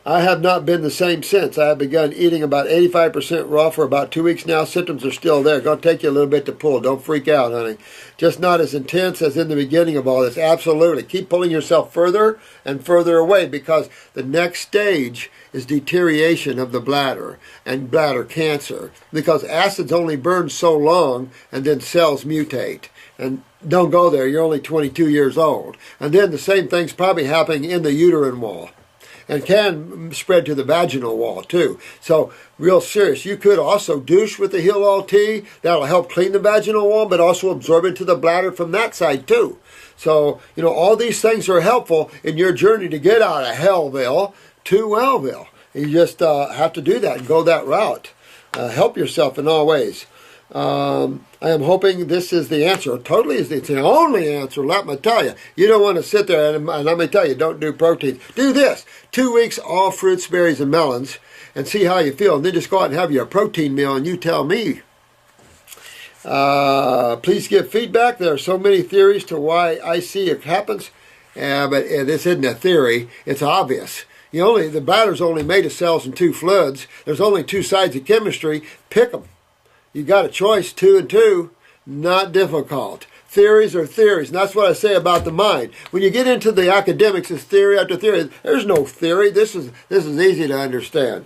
Speaker 1: I have not been the same since. I have begun eating about 85% raw for about 2 weeks now. Symptoms are still there. Going to take you a little bit to pull. Don't freak out, honey. Just not as intense as in the beginning of all this. Absolutely. Keep pulling yourself further and further away, because the next stage is deterioration of the bladder and bladder cancer, because acids only burn so long and then cells mutate. And don't go there. You're only 22 years old. And then the same thing's probably happening in the uterine wall, and can spread to the vaginal wall too. So real serious. You could also douche with the Heal-All tea. That'll help clean the vaginal wall, but also absorb into the bladder from that side too. So, all these things are helpful in your journey to get out of Hellville to Wellville. You just have to do that and go that route. Help yourself in all ways. I am hoping this is the answer. Totally is the only answer, let me tell you. You don't want to sit there and let me tell you, don't do protein. Do this. 2 weeks, all fruits, berries, and melons, and see how you feel. And then just go out and have your protein meal, and you tell me. Please give feedback. There are so many theories to why IC happens, but this isn't a theory. It's obvious. The bladder's only made of cells and 2 fluids. There's only 2 sides of chemistry. Pick them. You got a choice, 2 and 2. Not difficult. Theories are theories, and that's what I say about the mind. When you get into the academics, it's theory after theory. There's no theory. This is easy to understand.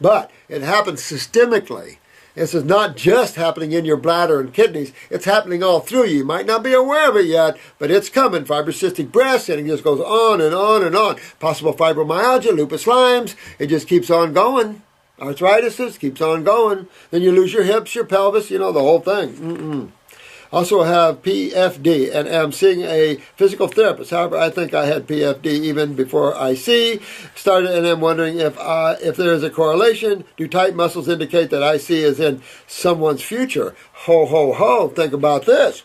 Speaker 1: But it happens systemically. This is not just happening in your bladder and kidneys. It's happening all through you. You might not be aware of it yet, but it's coming. Fibrocystic breast, and it just goes on and on and on. Possible fibromyalgia, lupus Lyme's. It just keeps on going. Arthritis keeps on going. Then you lose your hips, your pelvis, the whole thing. Also have PFD, and am seeing a physical therapist. However, I think I had PFD even before IC started, and I'm wondering if there is a correlation. Do tight muscles indicate that IC is in someone's future? Ho, ho, ho. Think about this.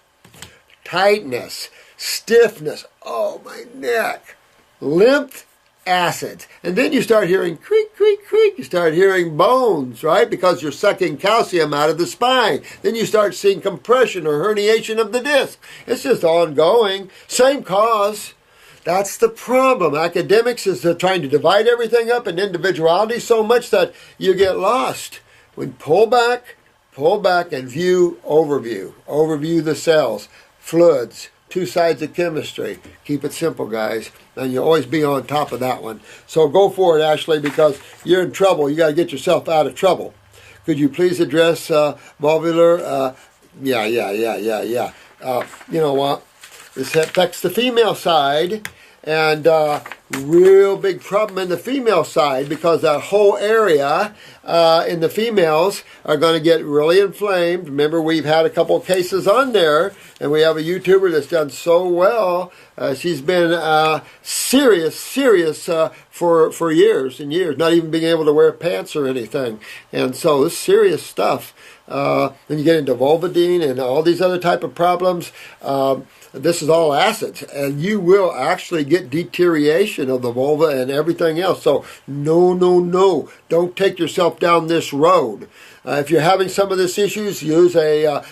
Speaker 1: Tightness, stiffness, oh, my neck, lymph acids. And then you start hearing creak, creak, creak. You start hearing bones, right? Because you're sucking calcium out of the spine. Then you start seeing compression or herniation of the disc. It's just ongoing. Same cause. That's the problem. Academics is trying to divide everything up in individuality so much that you get lost. When pull back and overview. Overview the cells, fluids, 2 sides of chemistry. Keep it simple, guys. And you'll always be on top of that one. So go for it, Ashley, because you're in trouble. You got to get yourself out of trouble. Could you please address vulvar? Yeah. You know what? This affects the female side. And real big problem in the female side, because that whole area in the females are going to get really inflamed. Remember, we've had a couple of cases on there, and we have a YouTuber that's done so well. She's been serious for years and years, not even being able to wear pants or anything. And so it's serious stuff. Then you get into vulvodyne and all these other type of problems. This is all acids, and you will actually get deterioration of the vulva and everything else. So no, don't take yourself down this road. If you're having some of these issues, use a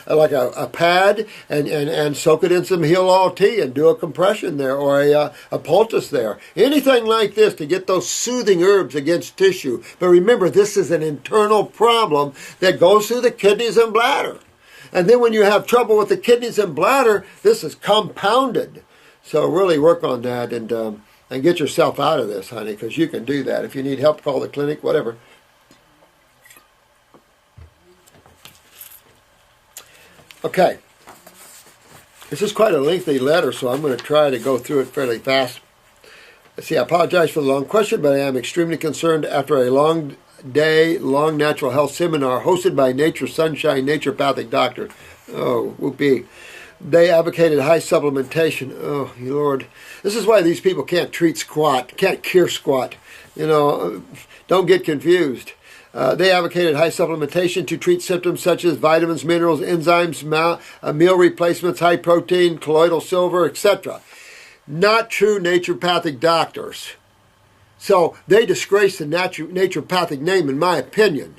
Speaker 1: pad and soak it in some Heal All tea and do a compression there, or a poultice there. Anything like this to get those soothing herbs against tissue. But remember, this is an internal problem that goes through the kidneys and bladder. And then when you have trouble with the kidneys and bladder, this is compounded. So really work on that and get yourself out of this, honey, because you can do that. If you need help, call the clinic, whatever. Okay. This is quite a lengthy letter, so I'm going to try to go through it fairly fast. Let's see, I apologize for the long question, but I am extremely concerned after a long natural health seminar hosted by Nature Sunshine naturopathic doctor. Oh, whoopee. They advocated high supplementation. Oh, Lord. This is why these people can't treat squat, can't cure squat. Don't get confused. They advocated high supplementation to treat symptoms such as vitamins, minerals, enzymes, meal replacements, high protein, colloidal silver, etc. Not true naturopathic doctors. So they disgrace the naturopathic name, in my opinion.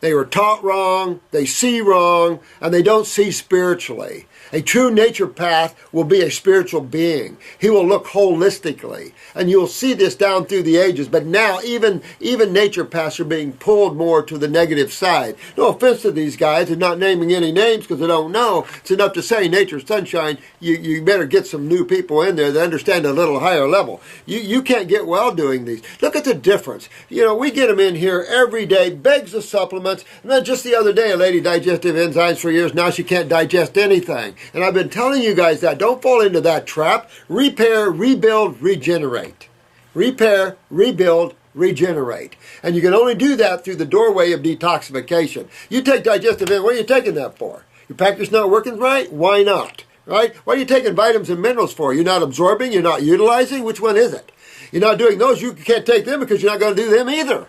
Speaker 1: They were taught wrong, they see wrong, and they don't see spiritually. A true naturopath will be a spiritual being. He will look holistically. And you'll see this down through the ages. But now even naturopaths are being pulled more to the negative side. No offense to these guys, and not naming any names because I don't know. It's enough to say, Nature Sunshine, you better get some new people in there that understand a little higher level. You can't get well doing these. Look at the difference. We get them in here every day, begs of supplements. And then just the other day, a lady digestive enzymes for years. Now she can't digest anything. And I've been telling you guys that. Don't fall into that trap. Repair, rebuild, regenerate. Repair, rebuild, regenerate. And you can only do that through the doorway of detoxification. You take digestive enzymes. What are you taking that for? Your pancreas not working right? Why not? right? What are you taking vitamins and minerals for? You're not absorbing, you're not utilizing? Which one is it? You're not doing those, you can't take them because you're not going to do them either.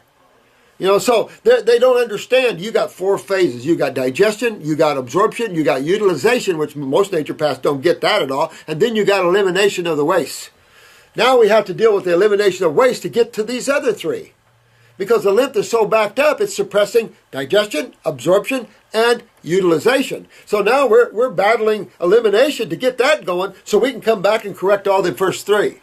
Speaker 1: You know, so they don't understand. You got 4 phases. You got digestion, you got absorption, you got utilization, which most naturopaths don't get that at all, and then you got elimination of the waste. Now we have to deal with the elimination of waste to get to these other 3. Because the lymph is so backed up, it's suppressing digestion, absorption, and utilization. So now we're battling elimination to get that going so we can come back and correct all the first 3.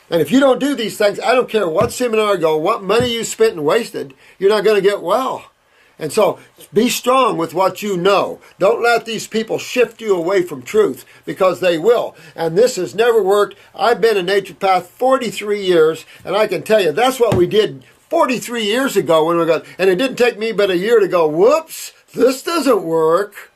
Speaker 1: And if you don't do these things, I don't care what seminar you go, what money you spent and wasted, you're not going to get well. And so be strong with what you know. Don't let these people shift you away from truth, because they will. And this has never worked. I've been a naturopath 43 years, and I can tell you that's what we did 43 years ago when we got, and it didn't take me but a year to go, whoops, this doesn't work.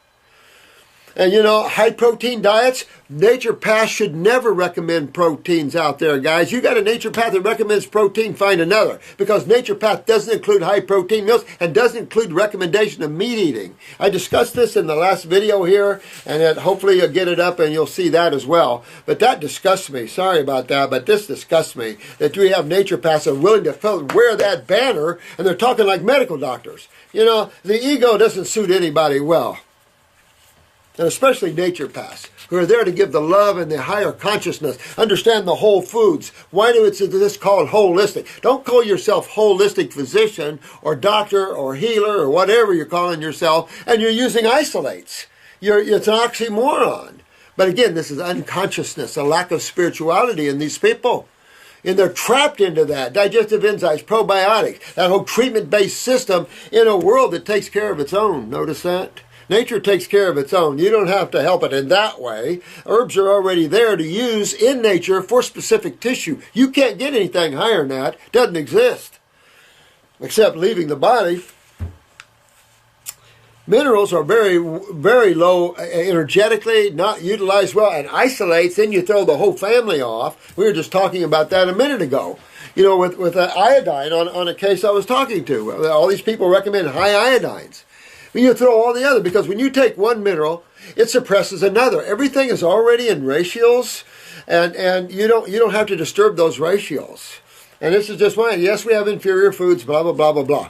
Speaker 1: And you know, high protein diets, naturopaths should never recommend proteins out there, guys. You got a naturopath that recommends protein, find another. Because naturopath doesn't include high protein meals and doesn't include recommendation of meat eating. I discussed this in the last video here, and hopefully you'll get it up and you'll see that as well. But that disgusts me. Sorry about that, but this disgusts me. That we have naturopaths that are willing to wear that banner, and they're talking like medical doctors. You know, the ego doesn't suit anybody well. And especially naturopaths, who are there to give the love and the higher consciousness, understand the whole foods. Why do it's this called holistic? Don't call yourself holistic physician or doctor or healer or whatever you're calling yourself, and you're using isolates. It's an oxymoron. But again, this is unconsciousness, a lack of spirituality in these people. And they're trapped into that. Digestive enzymes, probiotics, that whole treatment-based system in a world that takes care of its own. Notice that? Nature takes care of its own. You don't have to help it in that way. Herbs are already there to use in nature for specific tissue. You can't get anything higher than that. It doesn't exist. Except leaving the body. Minerals are very, very low energetically, not utilized well, and isolates, then you throw the whole family off. We were just talking about that a minute ago. You know, with iodine on a case I was talking to. All these people recommend high iodines. You throw all the other, because when you take one mineral, it suppresses another. Everything is already in ratios, and you don't have to disturb those ratios. And this is just fine. Yes, we have inferior foods, blah, blah, blah, blah, blah.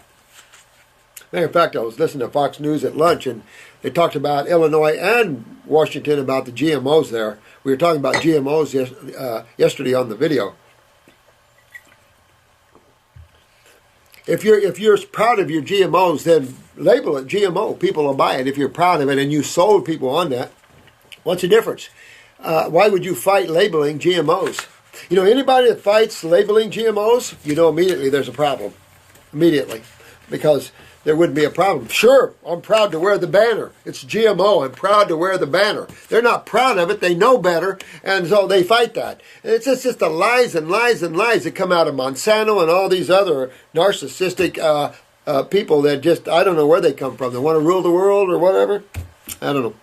Speaker 1: Matter of fact, I was listening to Fox News at lunch, and they talked about Illinois and Washington about the GMOs there. We were talking about GMOs yesterday on the video. If you're proud of your GMOs, then label it GMO. People will buy it if you're proud of it, and you sold people on that. What's the difference? Why would you fight labeling GMOs? You know, anybody that fights labeling GMOs, you know immediately there's a problem. Immediately. Because there wouldn't be a problem. Sure, I'm proud to wear the banner. It's GMO. I'm proud to wear the banner. They're not proud of it. They know better, and so they fight that. And it's just the lies and lies and lies that come out of Monsanto and all these other narcissistic people that just, I don't know where they come from. They want to rule the world or whatever. I don't know.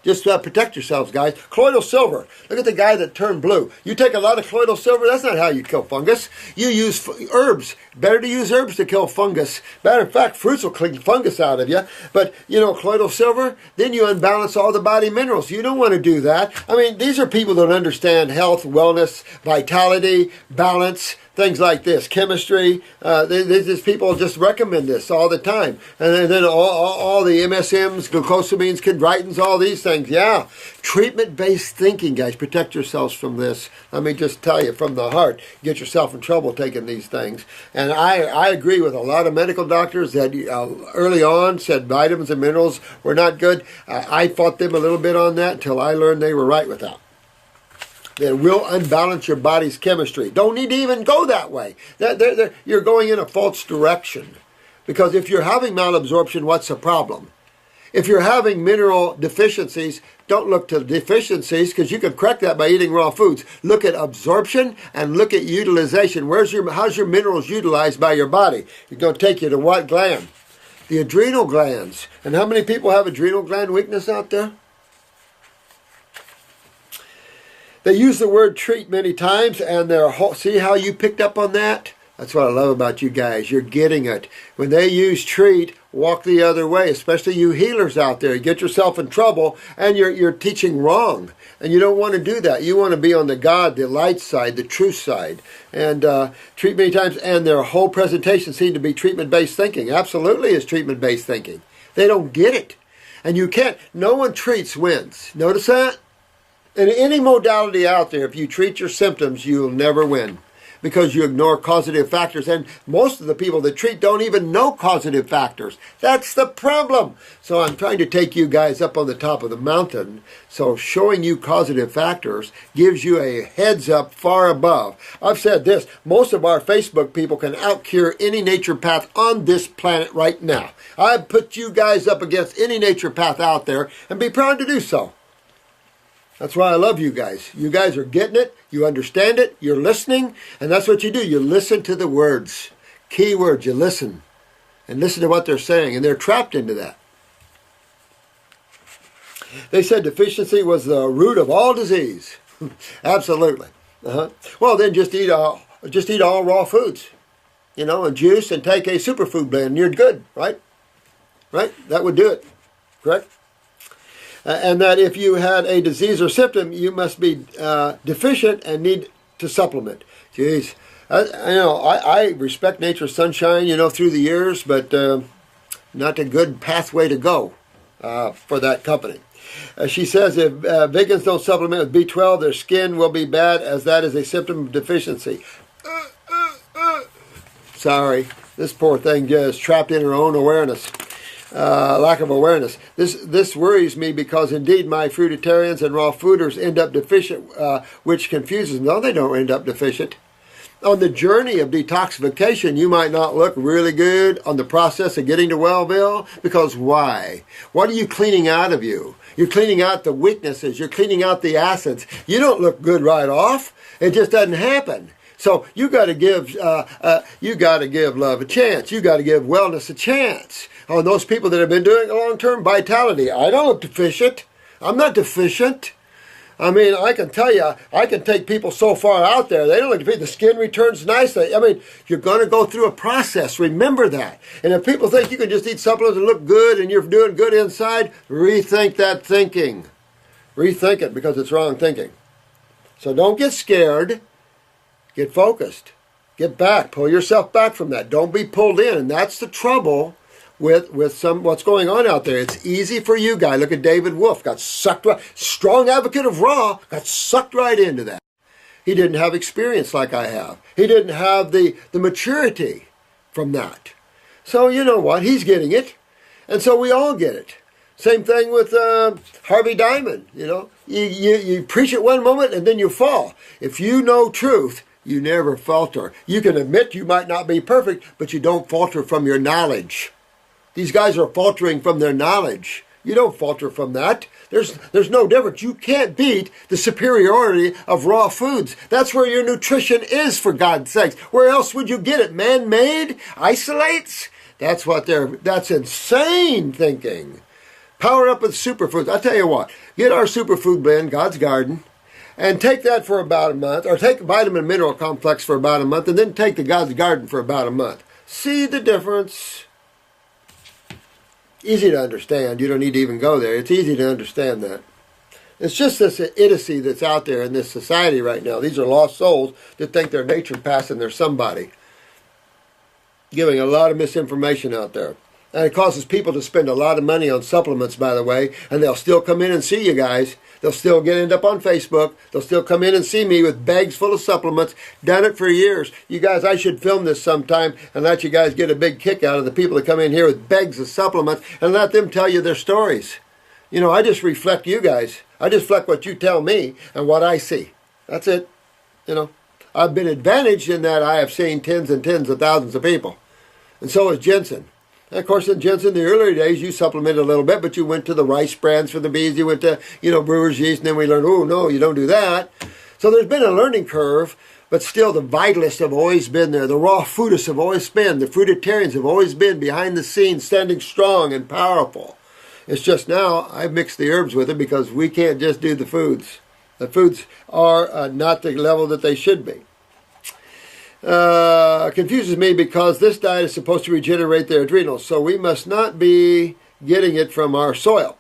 Speaker 1: Just protect yourselves, guys. Colloidal silver. Look at the guy that turned blue. You take a lot of colloidal silver, that's not how you kill fungus. You use herbs. Better to use herbs to kill fungus. Matter of fact, fruits will clean fungus out of you. But, you know, colloidal silver, then you unbalance all the body minerals. You don't want to do that. I mean, these are people that understand health, wellness, vitality, balance, things like this, chemistry. These people just recommend this all the time. And then all the MSMs, glucosamines, chondroitins, all these things. Yeah, treatment-based thinking, guys. Protect yourselves from this. Let me just tell you from the heart. Get yourself in trouble taking these things. And I agree with a lot of medical doctors that early on said vitamins and minerals were not good. I fought them a little bit on that until I learned they were right with that. That will unbalance your body's chemistry. Don't need to even go that way. You're going in a false direction. Because if you're having malabsorption, what's the problem? If you're having mineral deficiencies, don't look to deficiencies, because you can correct that by eating raw foods. Look at absorption and look at utilization. How's your minerals utilized by your body? It's going to take you to what gland? The adrenal glands. And how many people have adrenal gland weakness out there? They use the word treat many times, and see how you picked up on that? That's what I love about you guys. You're getting it. When they use treat, walk the other way, especially you healers out there. You get yourself in trouble and you're teaching wrong. And you don't want to do that. You want to be on the God, the light side, the truth side. And treat many times, and their whole presentation seemed to be treatment-based thinking. Absolutely is treatment-based thinking. They don't get it. And you can't, no one treats wins. Notice that? In any modality out there, if you treat your symptoms, you'll never win, because you ignore causative factors. And most of the people that treat don't even know causative factors. That's the problem. So I'm trying to take you guys up on the top of the mountain. So showing you causative factors gives you a heads up far above. I've said this, most of our Facebook people can outcure any naturopath on this planet right now. I've put you guys up against any naturopath out there and be proud to do so. That's why I love you guys. You guys are getting it. You understand it. You're listening. And that's what you do. You listen to the words. Key words. You listen. And listen to what they're saying. And they're trapped into that. They said deficiency was the root of all disease. Absolutely. Well, then just eat all raw foods. You know, and juice, and take a superfood blend. You're good, right? Right? That would do it. Correct? And that if you had a disease or symptom, you must be deficient and need to supplement. Jeez, I respect Nature's Sunshine, through the years, but not a good pathway to go for that company. She says if vegans don't supplement with B12, their skin will be bad, as that is a symptom of deficiency. Sorry, this poor thing is trapped in her own awareness. Lack of awareness. This worries me, because indeed my fruitarians and raw fooders end up deficient, which confuses them. No, they don't end up deficient. On the journey of detoxification, you might not look really good on the process of getting to Wellville, because why? What are you cleaning out of you? You're cleaning out the weaknesses. You're cleaning out the acids. You don't look good right off. It just doesn't happen. So you got to give love a chance. You got to give wellness a chance. On those people that have been doing long-term vitality, I don't look deficient. I'm not deficient. I mean, I can tell you, I can take people so far out there, they don't look deficient. The skin returns nicely. I mean, you're going to go through a process. Remember that. And if people think you can just eat supplements and look good and you're doing good inside, rethink that thinking. Rethink it, because it's wrong thinking. So don't get scared. Get focused. Get back. Pull yourself back from that. Don't be pulled in. And that's the trouble with what's going on out there. It's easy for you guys. Look at David Wolf. Got sucked right. Strong advocate of raw. Got sucked right into that. He didn't have experience like I have. He didn't have the maturity from that. So you know what? He's getting it. And so we all get it. Same thing with Harvey Diamond. You preach it one moment and then you fall. If you know truth, you never falter. You can admit you might not be perfect, but you don't falter from your knowledge. These guys are faltering from their knowledge. You don't falter from that. There's no difference. You can't beat the superiority of raw foods. That's where your nutrition is, for God's sakes. Where else would you get it? Man-made? Isolates? That's insane thinking. Power up with superfoods. I'll tell you what. Get our superfood blend, God's Garden, and take that for about a month, or take vitamin and mineral complex for about a month, and then take the God's Garden for about a month. See the difference? Easy to understand. You don't need to even go there. It's easy to understand that. It's just this idiocy that's out there in this society right now. These are lost souls that think they're naturopaths and they're somebody. Giving a lot of misinformation out there. And it causes people to spend a lot of money on supplements, by the way, and they'll still come in and see you guys. They'll still end up on Facebook. They'll still come in and see me with bags full of supplements. Done it for years. You guys, I should film this sometime and let you guys get a big kick out of the people that come in here with bags of supplements and let them tell you their stories. I just reflect you guys. I just reflect what you tell me and what I see. That's it. I've been advantaged in that I have seen tens and tens of thousands of people. And so has Jensen. And of course, in Jensen, in the earlier days, you supplemented a little bit, but you went to the rice brands for the bees. You went to, brewer's yeast, and then we learned, oh, no, you don't do that. So there's been a learning curve, but still the vitalists have always been there. The raw foodists have always been. The fruitarians have always been behind the scenes, standing strong and powerful. It's just now I've mixed the herbs with it because we can't just do the foods. The foods are not the level that they should be. confuses me because this diet is supposed to regenerate the adrenals, so we must not be getting it from our soil.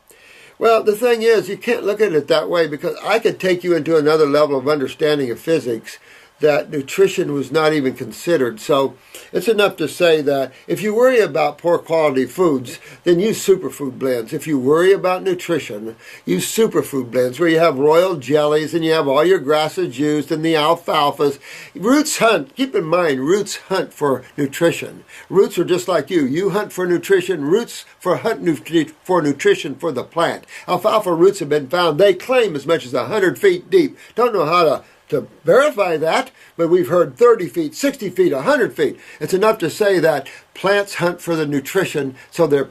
Speaker 1: Well, the thing is, you can't look at it that way, because I could take you into another level of understanding of physics that nutrition was not even considered. So it's enough to say that if you worry about poor quality foods, then use superfood blends. If you worry about nutrition, use superfood blends where you have royal jellies and you have all your grasses used and the alfalfas. Roots hunt. Keep in mind, roots hunt for nutrition. Roots are just like you. You hunt for nutrition. Roots hunt for nutrition for the plant. Alfalfa roots have been found, they claim, as much as 100 feet deep. Don't know how to verify that, but we've heard 30 feet, 60 feet, 100 feet. It's enough to say that plants hunt for the nutrition so they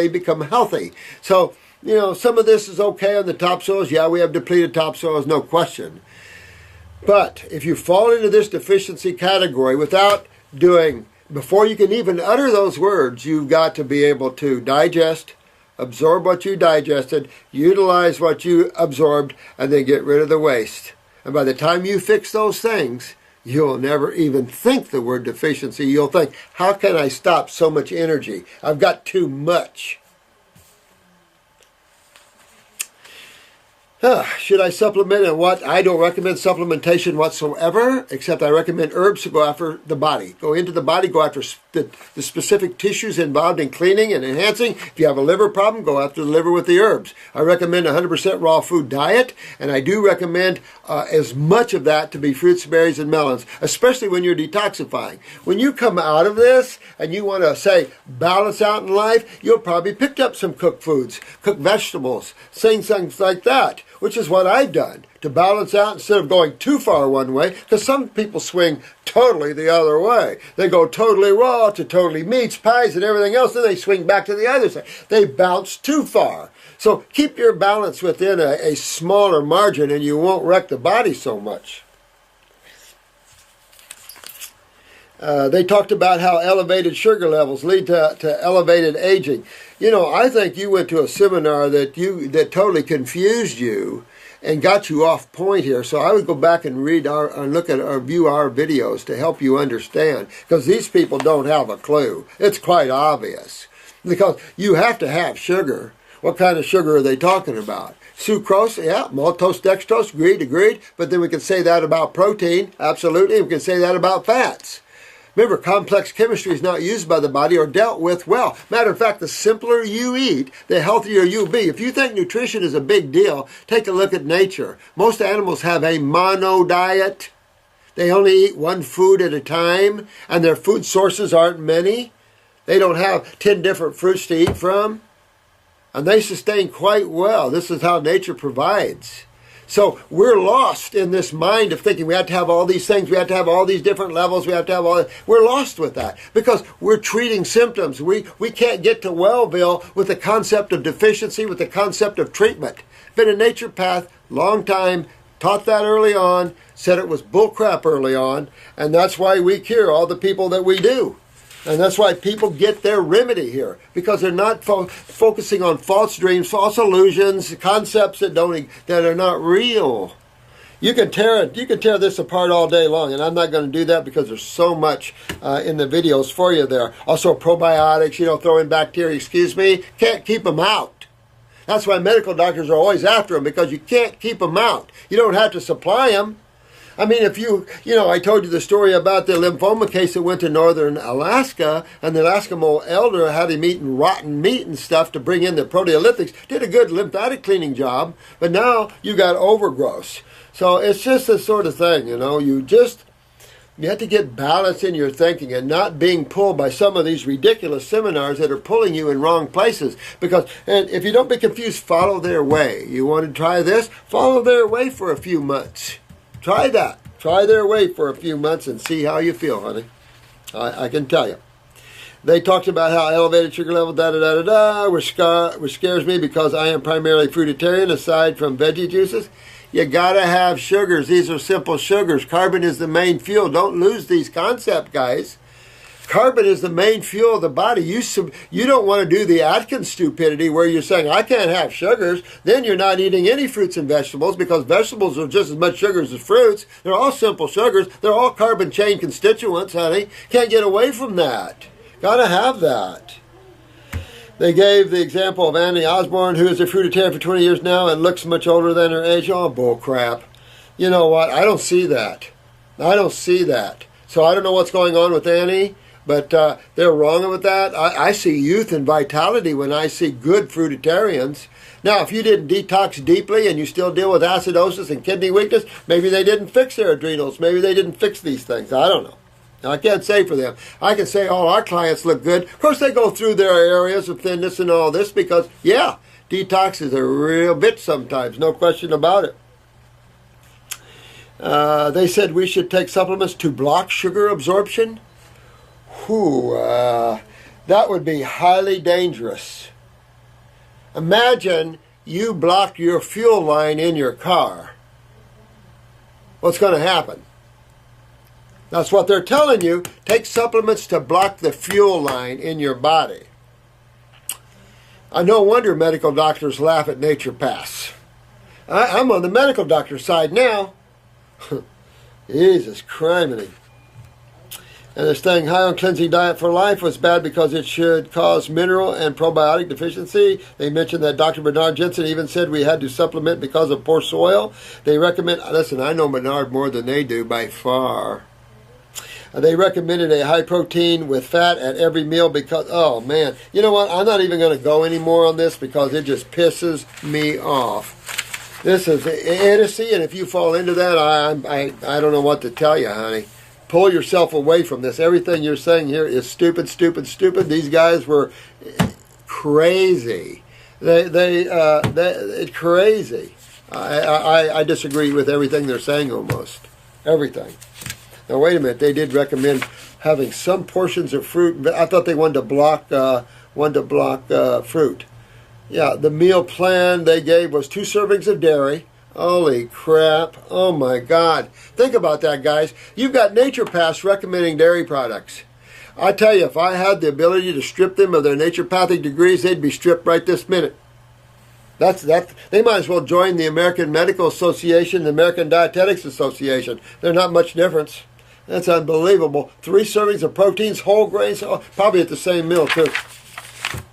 Speaker 1: become healthy. So, you know, some of this is okay on the topsoils. Yeah, we have depleted topsoils, no question. But if you fall into this deficiency category before you can even utter those words, you've got to be able to digest, absorb what you digested, utilize what you absorbed, and then get rid of the waste. And by the time you fix those things, you'll never even think the word deficiency. You'll think, how can I stop so much energy? I've got too much. Should I supplement and what? I don't recommend supplementation whatsoever, except I recommend herbs to go after the body. Go into the body, go after the specific tissues involved in cleaning and enhancing. If you have a liver problem, go after the liver with the herbs. I recommend a 100% raw food diet, and I do recommend as much of that to be fruits, berries, and melons, especially when you're detoxifying. When you come out of this and you want to, say, balance out in life, you'll probably pick up some cooked foods, cooked vegetables, things like that, which is what I've done to balance out instead of going too far one way, because some people swing totally the other way. They go totally raw to totally meats, pies, and everything else, then they swing back to the other side. They bounce too far. So keep your balance within a smaller margin and you won't wreck the body so much. They talked about how elevated sugar levels lead to elevated aging. You know, I think you went to a seminar that totally confused you and got you off point here. So I would go back and view our videos to help you understand, because these people don't have a clue. It's quite obvious, because you have to have sugar. What kind of sugar are they talking about? Sucrose, yeah, maltose, dextrose, agreed. But then we can say that about protein, absolutely. We can say that about fats. Remember, complex chemistry is not used by the body or dealt with well. Matter of fact, the simpler you eat, the healthier you'll be. If you think nutrition is a big deal, take a look at nature. Most animals have a mono diet. They only eat one food at a time, and their food sources aren't many. They don't have 10 different fruits to eat from, and they sustain quite well. This is how nature provides. So we're lost in this mind of thinking we have to have all these things, we have to have all these different levels, we have to have all that. We're lost with that because we're treating symptoms. We can't get to Wellville with the concept of deficiency, with the concept of treatment. Been a naturopath, long time, taught that early on, said it was bullcrap early on, and that's why we cure all the people that we do. And that's why people get their remedy here, because they're not focusing on false dreams, false illusions, concepts that are not real. You can tear this apart all day long, and I'm not going to do that because there's so much in the videos for you there. Also probiotics, throw in bacteria. Excuse me, can't keep them out. That's why medical doctors are always after them, because you can't keep them out. You don't have to supply them. I mean, if I told you the story about the lymphoma case that went to northern Alaska, and the Eskimo elder had him eating rotten meat and stuff to bring in the proteolytics, did a good lymphatic cleaning job, but now you got overgrowth. So it's just this sort of thing, you have to get balance in your thinking and not being pulled by some of these ridiculous seminars that are pulling you in wrong places. And if you don't be confused, follow their way. You want to try this? Follow their way for a few months. Try that. Try their way for a few months and see how you feel, honey. I can tell you. They talked about how elevated sugar level, which scares me because I am primarily fruitarian aside from veggie juices. You gotta have sugars. These are simple sugars. Carbon is the main fuel. Don't lose these concepts, guys. Carbon is the main fuel of the body. You don't want to do the Atkins stupidity where you're saying, I can't have sugars. Then you're not eating any fruits and vegetables, because vegetables are just as much sugars as fruits. They're all simple sugars. They're all carbon chain constituents, honey. Can't get away from that. Gotta have that. They gave the example of Annie Osborne, who is a fruitarian for 20 years now and looks much older than her age. Oh, bull crap. You know what? I don't see that. I don't see that. So I don't know what's going on with Annie, but they're wrong with that. I see youth and vitality when I see good fruitarians. Now, if you didn't detox deeply and you still deal with acidosis and kidney weakness, maybe they didn't fix their adrenals. Maybe they didn't fix these things. I don't know. Now, I can't say for them. I can say all our clients look good. Of course, they go through their areas of thinness and all this because, yeah, detox is a real bitch sometimes. No question about it. They said we should take supplements to block sugar absorption. That would be highly dangerous. Imagine you block your fuel line in your car. What's going to happen? That's what they're telling you. Take supplements to block the fuel line in your body. No wonder medical doctors laugh at naturopaths. I'm on the medical doctor side now. Jesus criminy. And they're staying high on cleansing diet for life was bad because it should cause mineral and probiotic deficiency. They mentioned that Dr. Bernard Jensen even said we had to supplement because of poor soil. They recommend, listen, I know Bernard more than they do by far. They recommended a high protein with fat at every meal because, oh man, you know what? I'm not even going to go anymore on this because it just pisses me off. This is idiocy, and if you fall into that, I don't know what to tell you, honey. Pull yourself away from this. Everything you're saying here is stupid, stupid, stupid. These guys were crazy. They crazy. I disagree with everything they're saying almost. Everything. Now, wait a minute. They did recommend having some portions of fruit. But I thought they wanted to block fruit. Yeah, the meal plan they gave was 2 servings of dairy. Holy crap. Oh, my God. Think about that, guys. You've got naturopaths recommending dairy products. I tell you, if I had the ability to strip them of their naturopathic degrees, they'd be stripped right this minute. They might as well join the American Medical Association, the American Dietetics Association. They're not much difference. That's unbelievable. 3 servings of proteins, whole grains, probably at the same meal, too.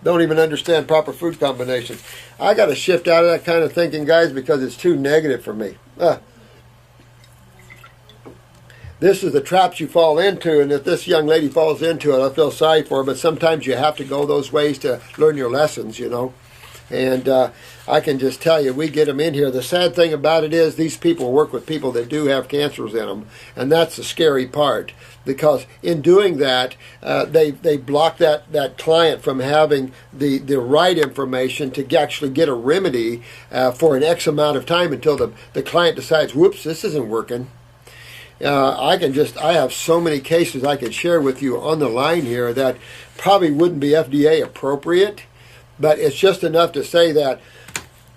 Speaker 1: Don't even understand proper food combinations. I got to shift out of that kind of thinking, guys, because it's too negative for me. This is the traps you fall into, and if this young lady falls into it, I feel sorry for her, but sometimes you have to go those ways to learn your lessons, you know. And I can just tell you, we get them in here. The sad thing about it is these people work with people that do have cancers in them, and that's the scary part. Because in doing that, they block that client from having the right information to actually get a remedy for an X amount of time until the client decides, whoops, this isn't working. I have so many cases I can share with you on the line here that probably wouldn't be FDA appropriate, but it's just enough to say that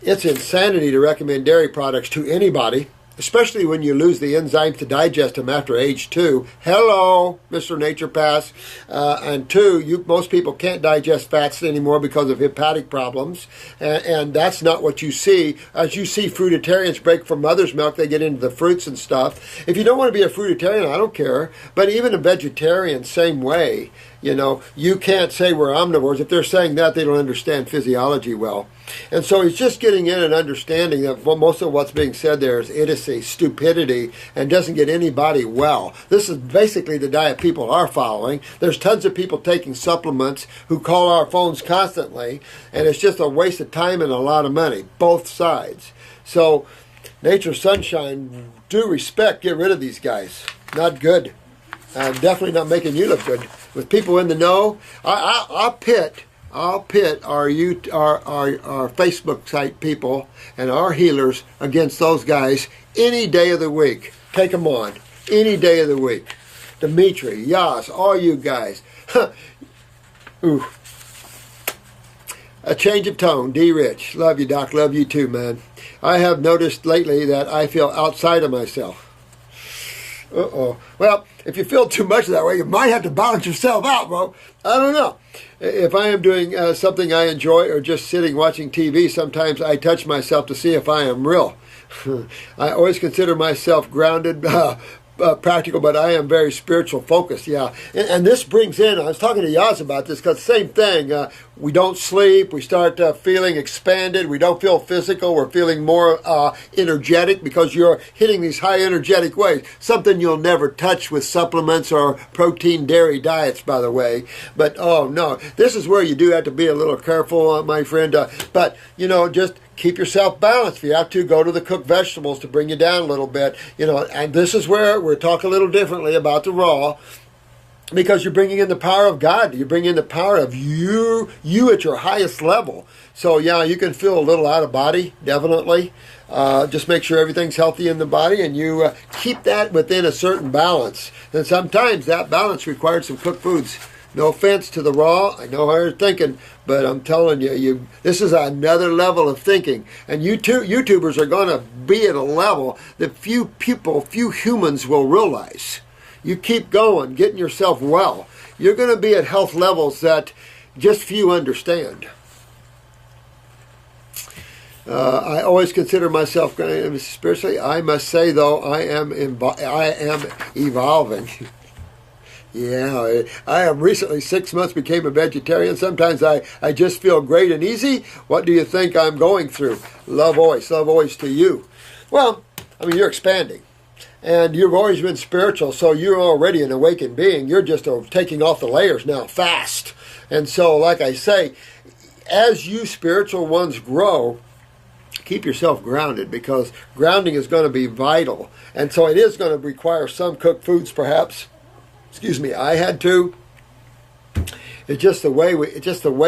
Speaker 1: it's insanity to recommend dairy products to anybody, especially when you lose the enzymes to digest them after age 2. Hello, Mr. Naturopath. And 2, most people can't digest fats anymore because of hepatic problems. And that's not what you see. As you see fruitarians break from mother's milk, they get into the fruits and stuff. If you don't want to be a fruitarian, I don't care. But even a vegetarian, same way. You know, you can't say we're omnivores. If they're saying that, they don't understand physiology well. And so he's just getting in and understanding that most of what's being said there is idiocy, stupidity, and doesn't get anybody well. This is basically the diet people are following. There's tons of people taking supplements who call our phones constantly, and it's just a waste of time and a lot of money, both sides. So, Nature Sunshine, due respect, get rid of these guys. Not good. Definitely not making you look good. With people in the know, I'll pit our Facebook site people and our healers against those guys any day of the week. Take them on any day of the week. Dimitri, Yas, all you guys. Ooh. A change of tone. D. Rich, love you, Doc. Love you too, man. I have noticed lately that I feel outside of myself. Uh-oh. Well, if you feel too much that way, you might have to balance yourself out, bro. I don't know. If I am doing something I enjoy or just sitting watching TV, sometimes I touch myself to see if I am real. I always consider myself grounded, practical, but I am very spiritual focused. Yeah, and this brings in, I was talking to Yaz about this, because same thing, we don't sleep, we start feeling expanded, we don't feel physical, we're feeling more energetic because you're hitting these high energetic waves, something you'll never touch with supplements or protein dairy diets, by the way. But oh no, this is where you do have to be a little careful, my friend, but just keep yourself balanced. If you have to, go to the cooked vegetables to bring you down a little bit. And this is where we're talking a little differently about the raw, because you're bringing in the power of God. You're bringing in the power of you at your highest level. So yeah, you can feel a little out of body, definitely. Just make sure everything's healthy in the body, and you keep that within a certain balance. And sometimes that balance requires some cooked foods. No offense to the raw, I know how you're thinking, but I'm telling you, this is another level of thinking. And YouTubers are going to be at a level that few humans will realize. You keep going, getting yourself well. You're going to be at health levels that just few understand. I always consider myself spiritually. I must say, though, I am evolving. Yeah, I am recently 6 months became a vegetarian. Sometimes I just feel great and easy. What do you think I'm going through? Love always to you. Well, you're expanding. And you've always been spiritual, so you're already an awakened being. You're just taking off the layers now fast. And so, like I say, as you spiritual ones grow, keep yourself grounded, because grounding is going to be vital. And so it is going to require some cooked foods, perhaps. Excuse me, I had to. It's just the way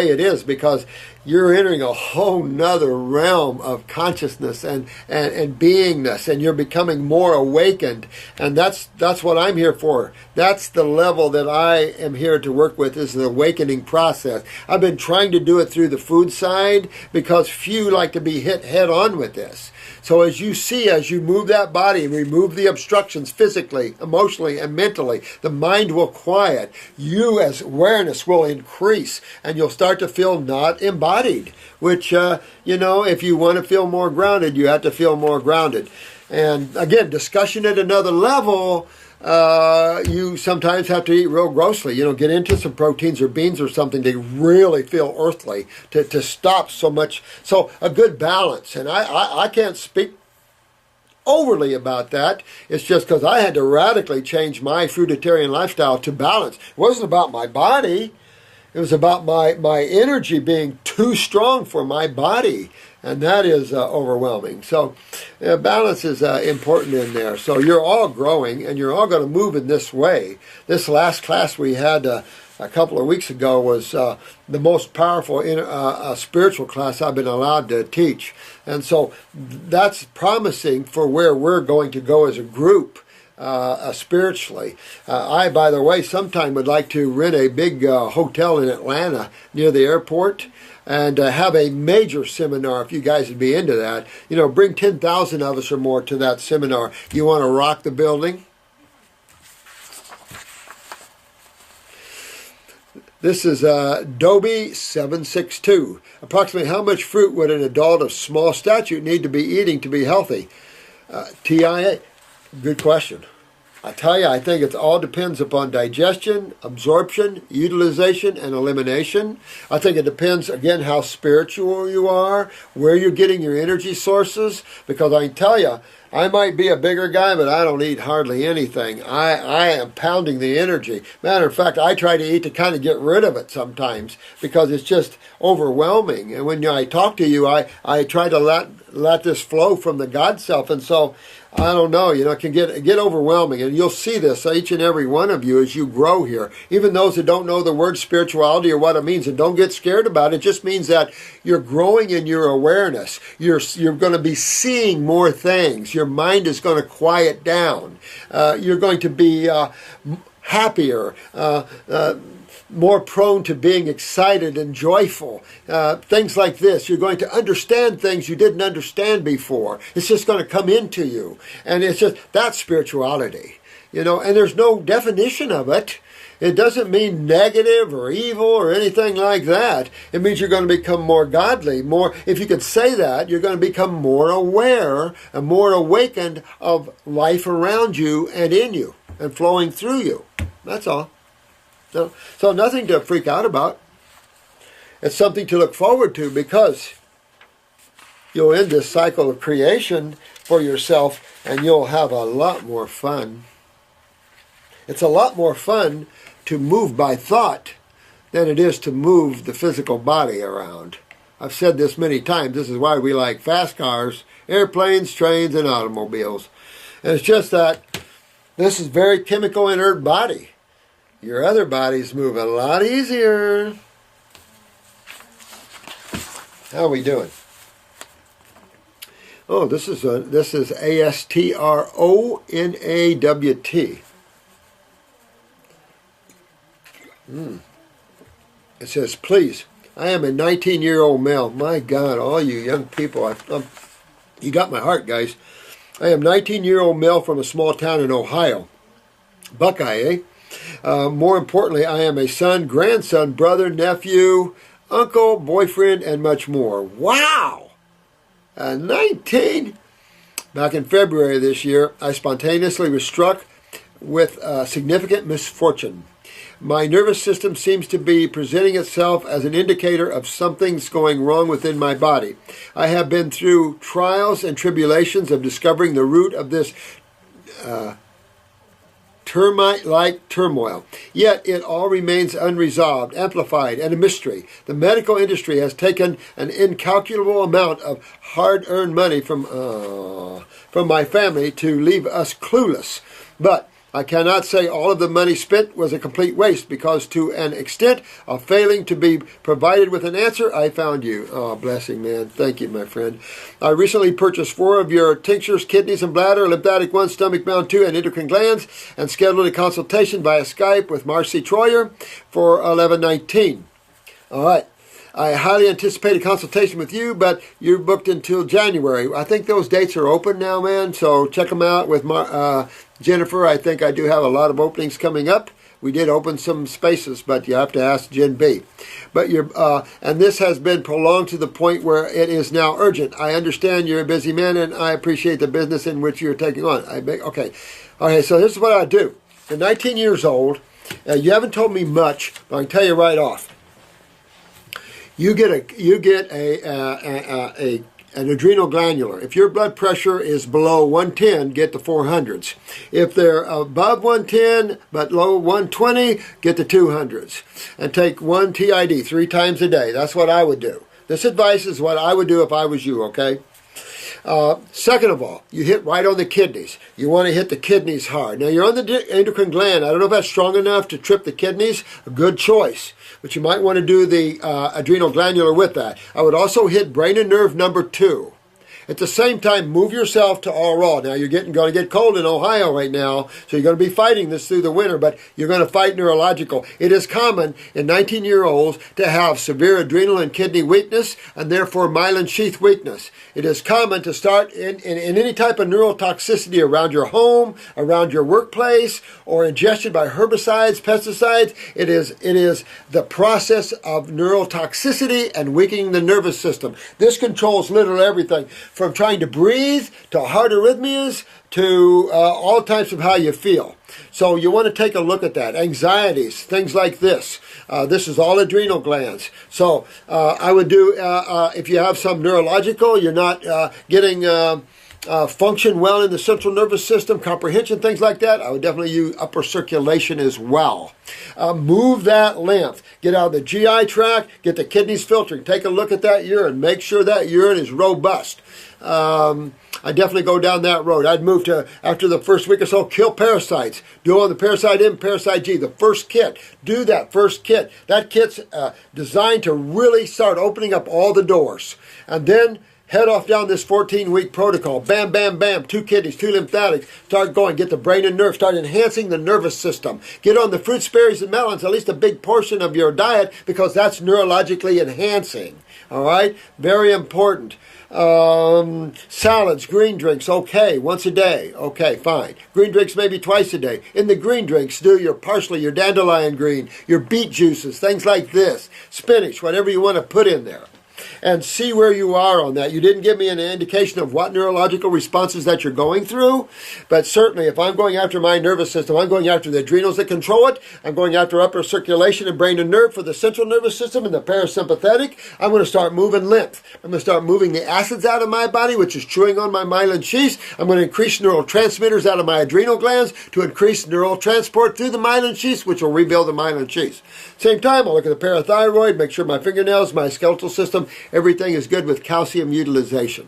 Speaker 1: it is, because you're entering a whole nother realm of consciousness and beingness, and you're becoming more awakened. And that's what I'm here for. That's the level that I am here to work with, is the awakening process. I've been trying to do it through the food side, because few like to be hit head on with this. So as you move that body and remove the obstructions physically, emotionally, and mentally, the mind will quiet. You as awareness will increase, and you'll start to feel not embodied, which, if you want to feel more grounded, you have to feel more grounded. And again, discussion at another level, you sometimes have to eat real grossly, get into some proteins or beans or something to really feel earthly, to stop so much. So a good balance. And I can't speak overly about that. It's just because I had to radically change my fruitarian lifestyle to balance. It wasn't about my body. It was about my energy being too strong for my body. And that is overwhelming. So balance is important in there. So you're all growing, and you're all going to move in this way. This last class we had a couple of weeks ago was the most powerful spiritual class I've been allowed to teach. And so that's promising for where we're going to go as a group. Spiritually. I, by the way, sometime would like to rent a big hotel in Atlanta near the airport and have a major seminar, if you guys would be into that. Bring 10,000 of us or more to that seminar. You want to rock the building? This is Dobie 762. Approximately how much fruit would an adult of small stature need to be eating to be healthy? TIA? Good question. I tell you, I think it all depends upon digestion, absorption, utilization, and elimination. I think it depends, again, how spiritual you are, where you're getting your energy sources, because I can tell you, I might be a bigger guy, but I don't eat hardly anything. I am pounding the energy. Matter of fact, I try to eat to kind of get rid of it sometimes, because it's just overwhelming. And when I talk to you, I try to let this flow from the God self. And so, I don't know, it can get overwhelming. And you'll see this, each and every one of you, as you grow here. Even those that don't know the word spirituality or what it means, and don't get scared about it. It just means that you're growing in your awareness. You're going to be seeing more things. Your mind is going to quiet down. You're going to be happier, more prone to being excited and joyful. Things like this. You're going to understand things you didn't understand before. It's just going to come into you. And it's just, that's spirituality. You know, and there's no definition of it. It doesn't mean negative or evil or anything like that. It means you're going to become more godly, more, if you could say that, you're going to become more aware and more awakened of life around you and in you and flowing through you. That's all. So nothing to freak out about. It's something to look forward to, because you'll end this cycle of creation for yourself and you'll have a lot more fun. It's a lot more fun to move by thought than it is to move the physical body around. I've said this many times. This is why we like fast cars, airplanes, trains, and automobiles. And it's just that this is very chemical inert body. Your other bodies move a lot easier. How are we doing? Oh, this is ASTRONAWT. It says, please, I am a 19-year-old male. My God, all you young people, you got my heart, guys. I am a 19-year-old male from a small town in Ohio. Buckeye, eh? More importantly, I am a son, grandson, brother, nephew, uncle, boyfriend, and much more. Wow! 19? Back in February this year, I spontaneously was struck with significant misfortune. My nervous system seems to be presenting itself as an indicator of something's going wrong within my body. I have been through trials and tribulations of discovering the root of this termite-like turmoil. Yet it all remains unresolved, amplified, and a mystery. The medical industry has taken an incalculable amount of hard-earned money from my family to leave us clueless. But I cannot say all of the money spent was a complete waste, because to an extent of failing to be provided with an answer, I found you. Oh, blessing, man. Thank you, my friend. I recently purchased 4 of your tinctures, kidneys and bladder, lymphatic 1, stomach bound 2, and endocrine glands, and scheduled a consultation via Skype with Marcy Troyer for 11/19. All right. I highly anticipate a consultation with you, but you're booked until January. I think those dates are open now, man, so check them out with Jennifer. I think I do have a lot of openings coming up. We did open some spaces, but you have to ask Jen B. But and this has been prolonged to the point where it is now urgent. I understand you're a busy man, and I appreciate the business in which you're taking on. Okay, so here's what I do. You're 19 years old. You haven't told me much, but I can tell you right off. You get an adrenal glandular. If your blood pressure is below 110, get the 400s. If they're above 110 but low 120, get the 200s. And take 1 TID 3 times a day. That's what I would do. This advice is what I would do if I was you, okay? Second of all, you hit right on the kidneys. You want to hit the kidneys hard. Now, you're on the endocrine gland. I don't know if that's strong enough to trip the kidneys. A good choice. But you might want to do the adrenal glandular with that. I would also hit brain and nerve number 2. At the same time, move yourself to all raw. Now, you're going to get cold in Ohio right now, so you're going to be fighting this through the winter, but you're going to fight neurological. It is common in 19-year-olds to have severe adrenal and kidney weakness, and therefore myelin sheath weakness. It is common to start in any type of neurotoxicity around your home, around your workplace, or ingestion by herbicides, pesticides. It is the process of neurotoxicity and weakening the nervous system. This controls literally everything, from trying to breathe, to heart arrhythmias, to all types of how you feel. So you want to take a look at that. Anxieties, things like this. This is all adrenal glands. So I would do, if you have some neurological, you're not getting function well in the central nervous system, comprehension, things like that, I would definitely use upper circulation as well. Move that lymph. Get out of the GI tract, get the kidneys filtering. Take a look at that urine. Make sure that urine is robust. I definitely go down that road. I'd move to, after the first week or so, kill parasites. Do on the parasite M, parasite G, the first kit. Do that first kit. That kit's designed to really start opening up all the doors. And then head off down this 14-week protocol. Bam, bam, bam, 2 kidneys, 2 lymphatics. Start going, get the brain and nerve, start enhancing the nervous system. Get on the fruits, berries, and melons, at least a big portion of your diet, because that's neurologically enhancing. All right? Very important. Salads, green drinks, okay, once a day, okay, fine. Green drinks maybe twice a day. In the green drinks, do your parsley, your dandelion green, your beet juices, things like this, spinach, whatever you want to put in there. And see where you are on that. You didn't give me an indication of what neurological responses that you're going through, but certainly if I'm going after my nervous system, I'm going after the adrenals that control it, I'm going after upper circulation and brain and nerve for the central nervous system and the parasympathetic, I'm going to start moving lymph. I'm going to start moving the acids out of my body, which is chewing on my myelin sheaths. I'm going to increase neurotransmitters out of my adrenal glands to increase neural transport through the myelin sheaths, which will rebuild the myelin sheaths. Same time, I'll look at the parathyroid, make sure my fingernails, my skeletal system, everything is good with calcium utilization.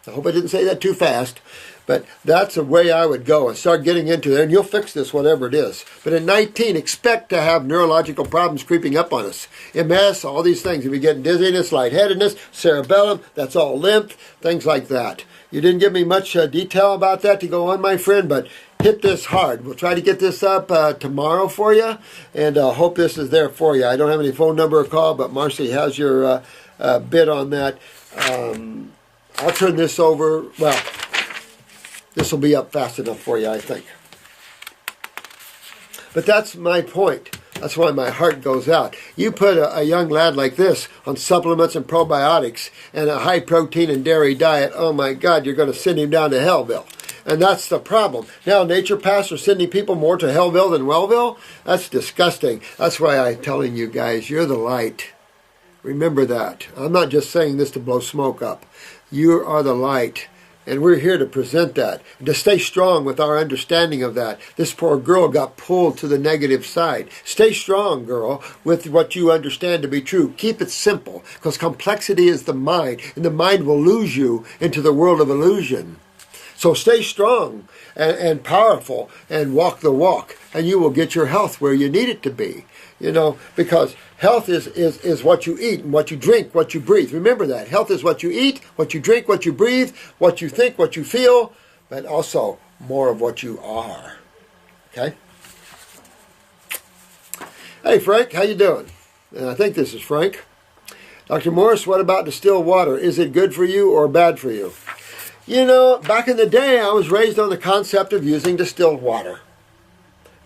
Speaker 1: I hope I didn't say that too fast, but that's the way I would go and start getting into it, and you'll fix this, whatever it is. But at 19, expect to have neurological problems creeping up on us. MS, all these things. If you get dizziness, lightheadedness, cerebellum, that's all lymph, things like that. You didn't give me much detail about that to go on, my friend, but hit this hard. We'll try to get this up tomorrow for you, and hope this is there for you. I don't have any phone number or call, but Marcy has your bit on that. I'll turn this over. Well, this will be up fast enough for you, I think. But that's my point. That's why my heart goes out. You put a young lad like this on supplements and probiotics and a high protein and dairy diet, oh my God, you're going to send him down to Hellville. And that's the problem. Now, naturopaths are sending people more to Hellville than Wellville? That's disgusting. That's why I'm telling you guys, you're the light. Remember that. I'm not just saying this to blow smoke up. You are the light. And we're here to present that, to stay strong with our understanding of that. This poor girl got pulled to the negative side. Stay strong, girl, with what you understand to be true. Keep it simple, because complexity is the mind, and the mind will lose you into the world of illusion. So stay strong and powerful and walk the walk, and you will get your health where you need it to be. You know, because health is what you eat and what you drink, what you breathe. Remember that. Health is what you eat, what you drink, what you breathe, what you think, what you feel, but also more of what you are. Okay? Hey, Frank, how you doing? And I think this is Frank. Dr. Morris, what about distilled water? Is it good for you or bad for you? You know, back in the day, I was raised on the concept of using distilled water.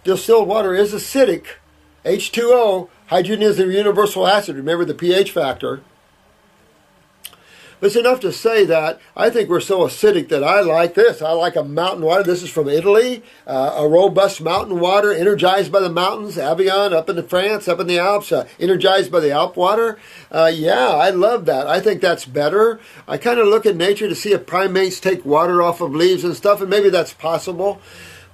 Speaker 1: Distilled water is acidic. H2O, hydrogen is a universal acid. Remember the pH factor. But it's enough to say that I think we're so acidic that I like this. I like a mountain water. This is from Italy. A robust mountain water, energized by the mountains. Avion, up in France, up in the Alps, energized by the Alp water. Yeah, I love that. I think that's better. I kind of look at nature to see if primates take water off of leaves and stuff, and maybe that's possible.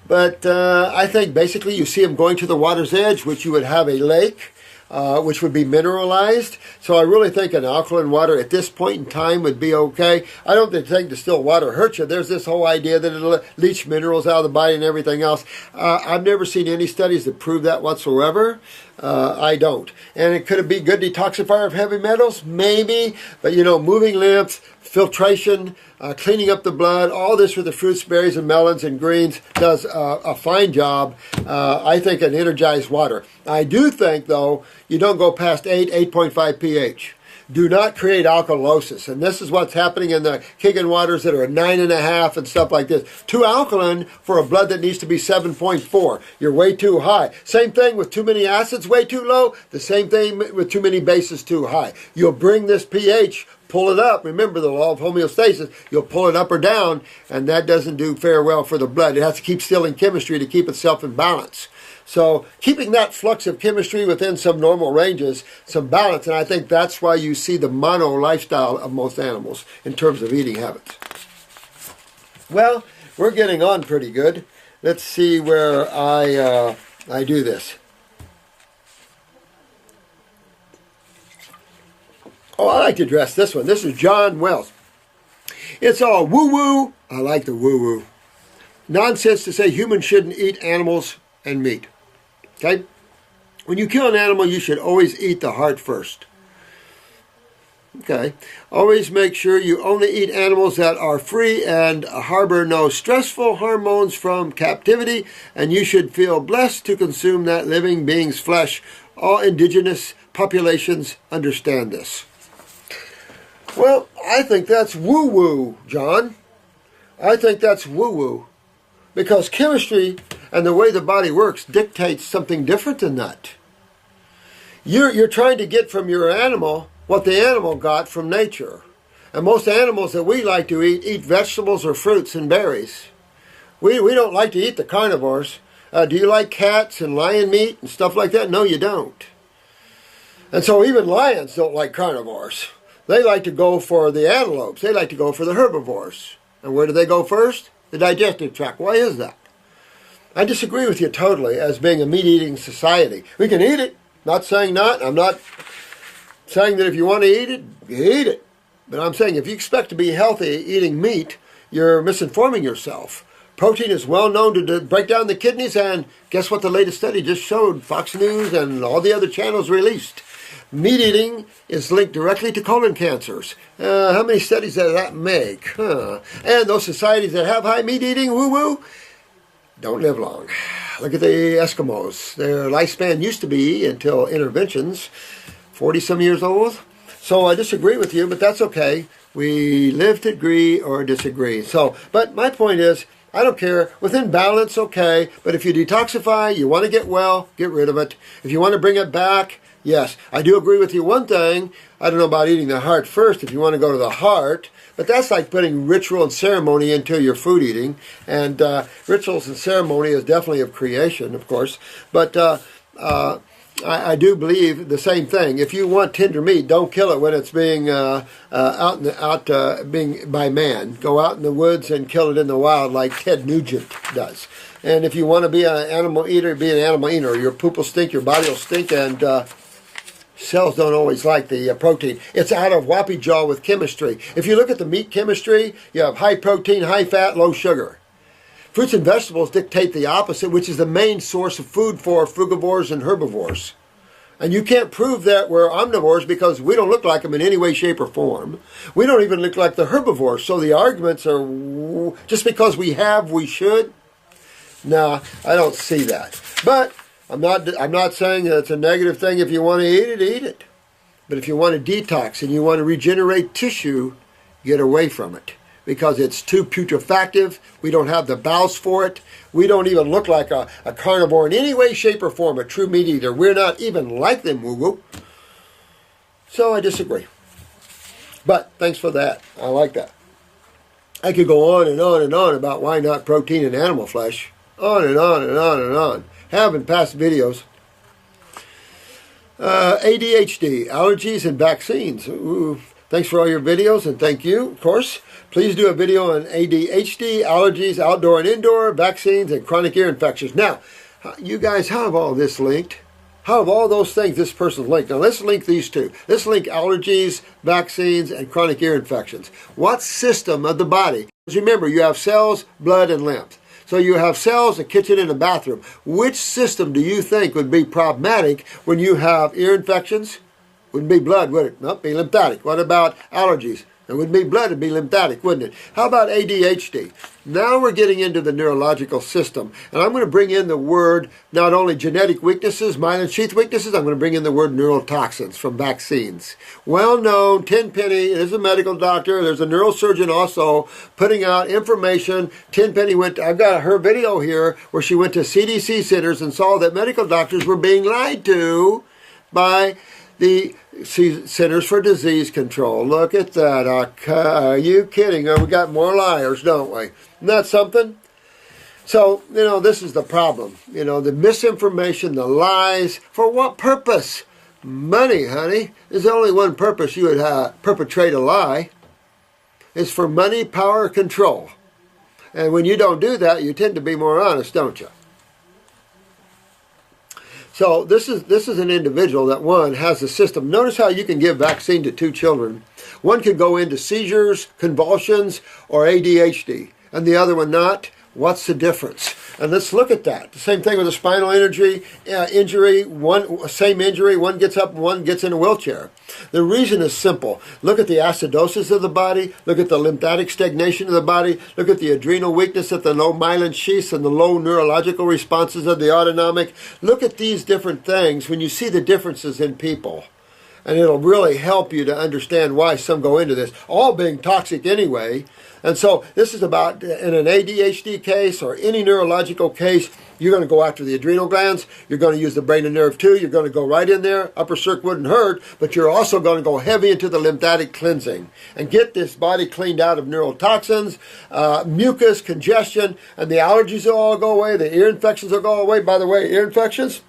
Speaker 1: But I think basically you see them going to the water's edge, which you would have a lake, which would be mineralized. So I really think an alkaline water at this point in time would be okay. I don't think distilled water hurts you. There's this whole idea that it'll leach minerals out of the body and everything else. I've never seen any studies that prove that whatsoever. I don't. And it could be good detoxifier of heavy metals? Maybe. But, you know, moving lymph, filtration, cleaning up the blood, all this with the fruits, berries, and melons and greens does a fine job. I think an energized water. I do think, though, you don't go past 8.5 pH. Do not create alkalosis. And this is what's happening in the Kangen waters that are 9.5 and stuff like this. Too alkaline for a blood that needs to be 7.4. You're way too high. Same thing with too many acids, way too low. The same thing with too many bases, too high. You'll bring this pH, pull it up. Remember the law of homeostasis. You'll pull it up or down, and that doesn't do very well for the blood. It has to keep still in chemistry to keep itself in balance. So keeping that flux of chemistry within some normal ranges, some balance, and I think that's why you see the mono lifestyle of most animals in terms of eating habits. Well, we're getting on pretty good. Let's see where I do this. Oh, I like to address this one. This is John Wells. It's all woo-woo. I like the woo-woo. Nonsense to say humans shouldn't eat animals and meat. Okay? When you kill an animal, you should always eat the heart first. Okay. Always make sure you only eat animals that are free and harbor no stressful hormones from captivity, and you should feel blessed to consume that living being's flesh. All indigenous populations understand this. Well, I think that's woo-woo, John. I think that's woo-woo. Because chemistry and the way the body works dictates something different than that. You're trying to get from your animal what the animal got from nature. And most animals that we like to eat vegetables or fruits and berries. We don't like to eat the carnivores. Do you like cats and lion meat and stuff like that? No, you don't. And so even lions don't like carnivores. They like to go for the antelopes. They like to go for the herbivores. And where do they go first? The digestive tract. Why is that? I disagree with you totally as being a meat-eating society. We can eat it. Not saying not. I'm not saying that if you want to eat it, you eat it. But I'm saying if you expect to be healthy eating meat, you're misinforming yourself. Protein is well known to break down the kidneys, and guess what the latest study just showed? Fox News and all the other channels released. Meat eating is linked directly to colon cancers. How many studies does that make? Huh. And those societies that have high meat eating, woo-woo, don't live long. Look at the Eskimos. Their lifespan used to be, until interventions, 40-some years old. So I disagree with you, but that's okay. We live to agree or disagree. But my point is, I don't care. Within balance, okay. But if you detoxify, you want to get well, get rid of it. If you want to bring it back, yes. I do agree with you one thing. I don't know about eating the heart first if you want to go to the heart. But that's like putting ritual and ceremony into your food eating. And rituals and ceremony is definitely of creation, of course. But I do believe the same thing. If you want tender meat, don't kill it when it's being being by man. Go out in the woods and kill it in the wild, like Ted Nugent does. And if you want to be an animal eater, be an animal eater. Your poop will stink, your body will stink, and cells don't always like the protein. It's out of whoppy jaw with chemistry. If you look at the meat chemistry, you have high protein, high fat, low sugar. Fruits and vegetables dictate the opposite, which is the main source of food for frugivores and herbivores. And you can't prove that we're omnivores because we don't look like them in any way, shape, or form. We don't even look like the herbivores. So the arguments are, just because we have, we should. No, I don't see that. But I'm not saying that it's a negative thing. If you want to eat it, eat it. But if you want to detox and you want to regenerate tissue, get away from it. Because it's too putrefactive. We don't have the bowels for it. We don't even look like a carnivore in any way, shape, or form, a true meat eater. We're not even like them, woo-woo. So I disagree. But thanks for that. I like that. I could go on and on and on about why not protein in animal flesh. On and on and on and on. Have in past videos. ADHD, allergies, and vaccines. Ooh. Thanks for all your videos, and thank you, of course. Please do a video on ADHD, allergies, outdoor and indoor, vaccines, and chronic ear infections. Now, you guys, how have all this linked? How have all those things this person's linked? Now, let's link these two. Let's link allergies, vaccines, and chronic ear infections. What system of the body? Because remember, you have cells, blood, and lymph. So you have cells, a kitchen, and a bathroom. Which system do you think would be problematic when you have ear infections? Wouldn't be blood, would it? Nope, be lymphatic. What about allergies? It wouldn't be blood, it'd be lymphatic, wouldn't it? How about ADHD? Now we're getting into the neurological system. And I'm going to bring in the word, not only genetic weaknesses, myelin sheath weaknesses, I'm going to bring in the word neurotoxins from vaccines. Well known, Tenpenny is a medical doctor. There's a neurosurgeon also putting out information. Tenpenny I've got her video here where she went to CDC centers and saw that medical doctors were being lied to by the Centers for Disease Control. Look at that. Are you kidding? We got more liars, don't we? Isn't that something? So, this is the problem. The misinformation, the lies. For what purpose? Money, honey. There's only one purpose you would perpetrate a lie. It's for money, power, control. And when you don't do that, you tend to be more honest, don't you? So this is an individual that, one, has a system. Notice how you can give vaccine to 2 children. One could go into seizures, convulsions, or ADHD, and the other one not. What's the difference? And let's look at that. The same thing with a spinal injury. Same injury, one gets up and one gets in a wheelchair. The reason is simple. Look at the acidosis of the body. Look at the lymphatic stagnation of the body. Look at the adrenal weakness at the low myelin sheaths and the low neurological responses of the autonomic. Look at these different things when you see the differences in people. And it'll really help you to understand why some go into this, all being toxic anyway. And so this is about, in an ADHD case or any neurological case, you're going to go after the adrenal glands. You're going to use the brain and nerve too. You're going to go right in there. Upper circ wouldn't hurt, but you're also going to go heavy into the lymphatic cleansing and get this body cleaned out of neurotoxins, mucus, congestion, and the allergies will all go away. The ear infections will go away. By the way, ear infections,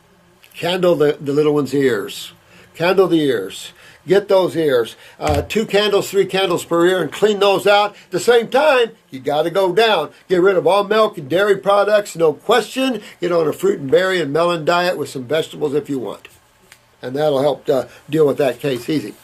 Speaker 1: candle the little one's ears. Candle the ears. Get those ears. 2 candles, 3 candles per ear, and clean those out. At the same time, you got to go down. Get rid of all milk and dairy products, no question. Get on a fruit and berry and melon diet with some vegetables if you want. And that'll help deal with that case easy.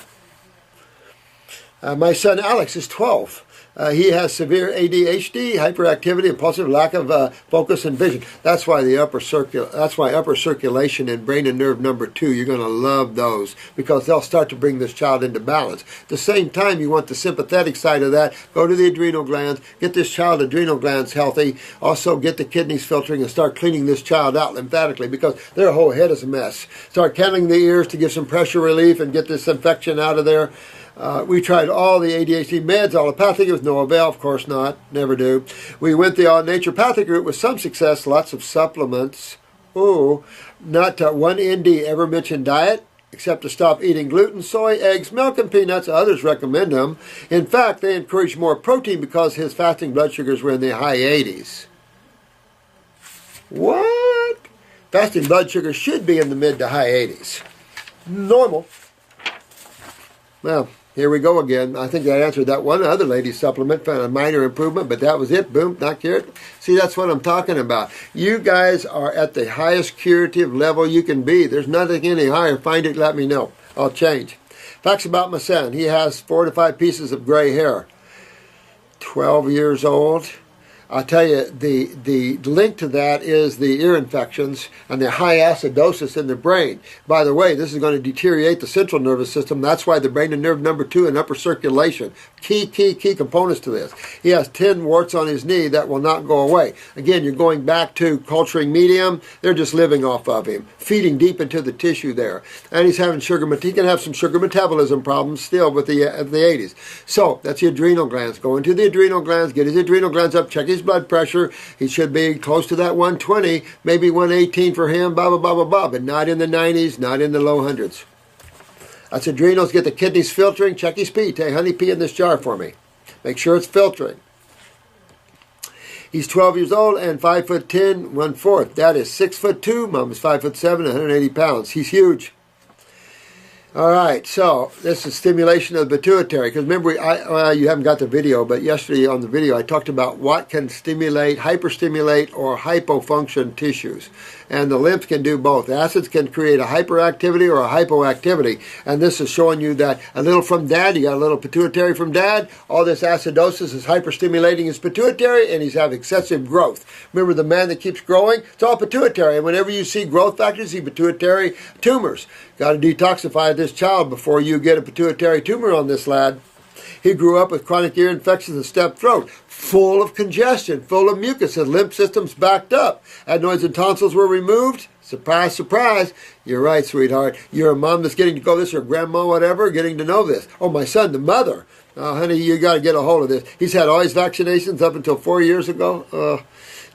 Speaker 1: My son Alex is 12. He has severe ADHD, hyperactivity, impulsive, lack of focus and vision. That's why upper circulation and brain and nerve number 2. You're going to love those because they'll start to bring this child into balance. At the same time, you want the sympathetic side of that. Go to the adrenal glands. Get this child adrenal glands healthy. Also, get the kidneys filtering and start cleaning this child out lymphatically because their whole head is a mess. Start candling the ears to give some pressure relief and get this infection out of there. We tried all the ADHD meds, allopathic, with no avail, of course not, never do. We went the naturopathic route with some success, lots of supplements. Not one ND ever mentioned diet, except to stop eating gluten, soy, eggs, milk, and peanuts. Others recommend them. In fact, they encourage more protein because his fasting blood sugars were in the high 80s. What? Fasting blood sugar should be in the mid to high 80s. Normal. Well, here we go again. I think I answered that one other lady's supplement, found a minor improvement, but that was it. Boom, not cured. See, that's what I'm talking about. You guys are at the highest curative level you can be. There's nothing any higher. Find it, let me know. I'll change. Facts about my son. He has 4 to 5 pieces of gray hair. 12 years old. I'll tell you, the link to that is the ear infections and the high acidosis in the brain. By the way, this is going to deteriorate the central nervous system. That's why the brain and nerve number 2 and upper circulation. Key components to this. He has 10 warts on his knee that will not go away. Again, you're going back to culturing medium. They're just living off of him, feeding deep into the tissue there. And he's having he can have some sugar metabolism problems still with the 80s. So that's the adrenal glands. Go into the adrenal glands, get his adrenal glands up, check his blood pressure. He should be close to that 120, maybe 118 for him, blah, blah, blah, blah, blah, but not in the 90s, not in the low hundreds. That's adrenals. Get the kidneys filtering. Check his pee. Take honey pee in this jar for me. Make sure it's filtering. He's 12 years old and 5'10", 1/4. Dad is 6'2". Mom is 5'7", 180 pounds. He's huge. All right, so this is stimulation of the pituitary. Because remember, you haven't got the video, but yesterday on the video I talked about what can stimulate, hyperstimulate, or hypofunction tissues. And the lymph can do both. Acids can create a hyperactivity or a hypoactivity. And this is showing you that a little from dad, you got a little pituitary from dad. All this acidosis is hyperstimulating his pituitary, and he's having excessive growth. Remember, the man that keeps growing, it's all pituitary. And whenever you see growth factors, you see pituitary tumors. Got to detoxify this child before you get a pituitary tumor on this lad. He grew up with chronic ear infections and strep throat, full of congestion, full of mucus. His lymph system's backed up. Adenoids and tonsils were removed. Surprise, surprise. You're right, sweetheart. You're a mom that's getting to go this, or grandma, whatever, getting to know this. Oh, my son, the mother. Honey, you got to get a hold of this. He's had all his vaccinations up until 4 years ago.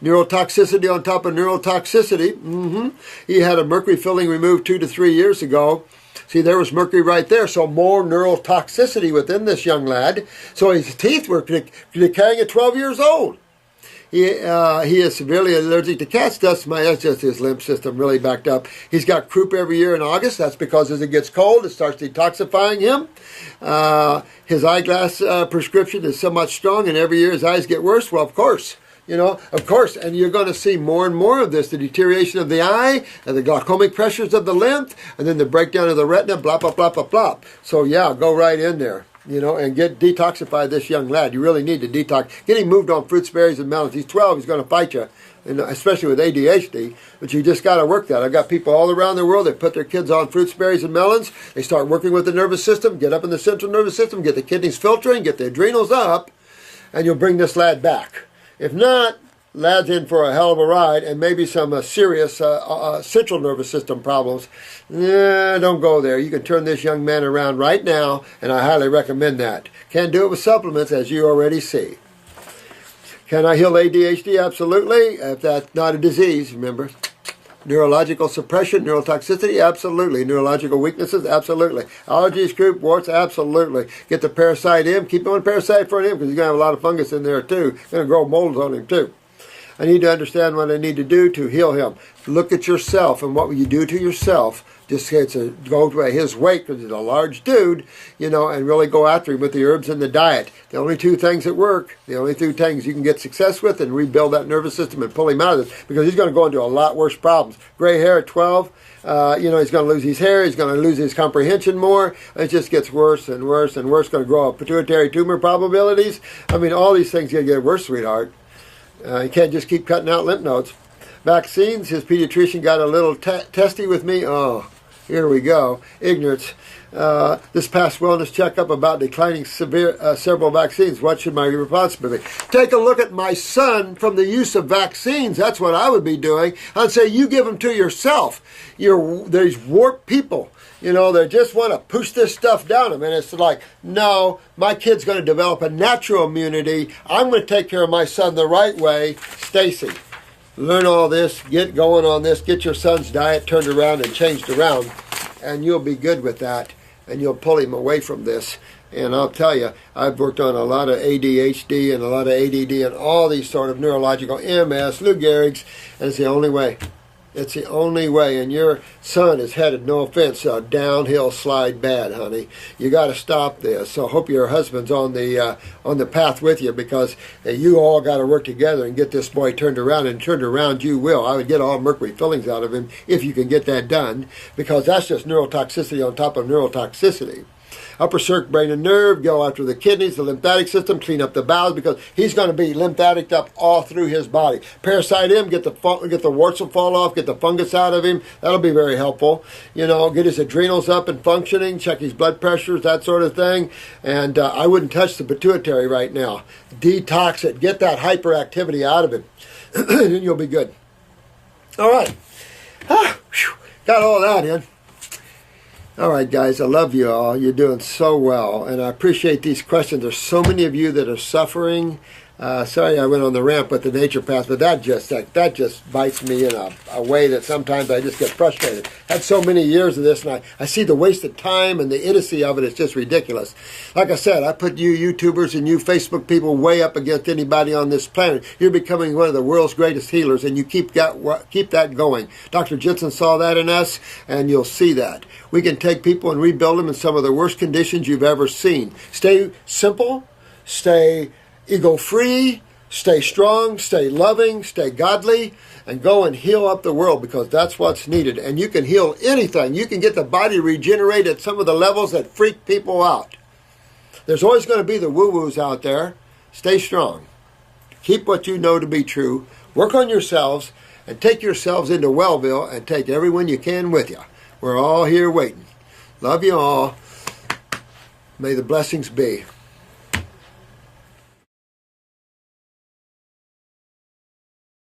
Speaker 1: Neurotoxicity on top of neurotoxicity. He had a mercury filling removed 2 to 3 years ago. See, there was mercury right there, so more neurotoxicity within this young lad. So his teeth were decaying at 12 years old. He is severely allergic to cat's dust. That's just his lymph system really backed up. He's got croup every year in August. That's because as it gets cold, it starts detoxifying him. His eyeglass prescription is somewhat strong, and every year his eyes get worse. Well, of course. Of course, and you're going to see more and more of this, the deterioration of the eye, and the glaucomic pressures of the lymph, and then the breakdown of the retina, blah, blah, blah, blah, blah. So, yeah, go right in there. and detoxify this young lad. You really need to detox. Get him moved on fruits, berries, and melons. He's 12. He's going to fight you, especially with ADHD. But you just got to work that. I've got people all around the world that put their kids on fruits, berries, and melons. They start working with the nervous system, get up in the central nervous system, get the kidneys filtering, get the adrenals up, and you'll bring this lad back. If not, lad's in for a hell of a ride, and maybe some serious central nervous system problems. Don't go there. You can turn this young man around right now, and I highly recommend that. Can do it with supplements, as you already see. Can I heal ADHD? Absolutely. If that's not a disease, remember. Neurological suppression, neurotoxicity, absolutely. Neurological weaknesses, absolutely. Allergies, croup, warts, absolutely. Get the parasite in. Keep on parasite for him because he's going to have a lot of fungus in there too. Going to grow molds on him too. I need to understand what I need to do to heal him. Look at yourself, and what will you do to yourself? Just go to his weight because he's a large dude, and really go after him with the herbs and the diet. The only two things that work, the only two things you can get success with and rebuild that nervous system and pull him out of this, because he's going to go into a lot worse problems. Gray hair at 12, he's going to lose his hair, he's going to lose his comprehension more. It just gets worse and worse and worse. Going to grow up pituitary tumor probabilities. I mean, all these things going to get worse, sweetheart. You can't just keep cutting out lymph nodes. Vaccines, his pediatrician got a little testy with me. Oh, here we go. Ignorance. This past wellness checkup about declining several vaccines. What should my response be? Take a look at my son from the use of vaccines. That's what I would be doing. I'd say you give them to yourself. These warped people. They just want to push this stuff down them. And it's like, no, my kid's going to develop a natural immunity. I'm going to take care of my son the right way. Stacy, learn all this. Get going on this. Get your son's diet turned around and changed around. And you'll be good with that. And you'll pull him away from this. And I'll tell you, I've worked on a lot of ADHD and a lot of ADD and all these sort of neurological MS, Lou Gehrig's, and it's the only way. It's the only way, and your son is headed, no offense, a downhill slide bad, honey. You got to stop this. So I hope your husband's on the path with you, because you all got to work together and get this boy turned around, and turned around you will. I would get all mercury fillings out of him if you can get that done, because that's just neurotoxicity on top of neurotoxicity. Upper circuit, brain and nerve, go after the kidneys, the lymphatic system, clean up the bowels, because he's going to be lymphatic up all through his body. Parasite him, get the warts will fall off, get the fungus out of him. That'll be very helpful. Get his adrenals up and functioning, check his blood pressures, that sort of thing. And I wouldn't touch the pituitary right now. Detox it, get that hyperactivity out of him, and you'll be good. All right. Got all that in. All right, guys, I love you all. You're doing so well, and I appreciate these questions. There's so many of you that are suffering. Sorry I went on the rant with the nature path, but that just bites me in a way that sometimes I just get frustrated. Had so many years of this, and I see the wasted time and the idiocy of it. It's just ridiculous. Like I said, I put you YouTubers and you Facebook people way up against anybody on this planet. You're becoming one of the world's greatest healers, and you keep that going. Dr. Jensen saw that in us, and you'll see that. We can take people and rebuild them in some of the worst conditions you've ever seen. Stay simple, stay ego-free, stay strong, stay loving, stay godly, and go and heal up the world, because that's what's needed. And you can heal anything. You can get the body regenerated at some of the levels that freak people out. There's always going to be the woo-woos out there. Stay strong. Keep what you know to be true. Work on yourselves, and take yourselves into Wellville, and take everyone you can with you. We're all here waiting. Love you all. May the blessings be.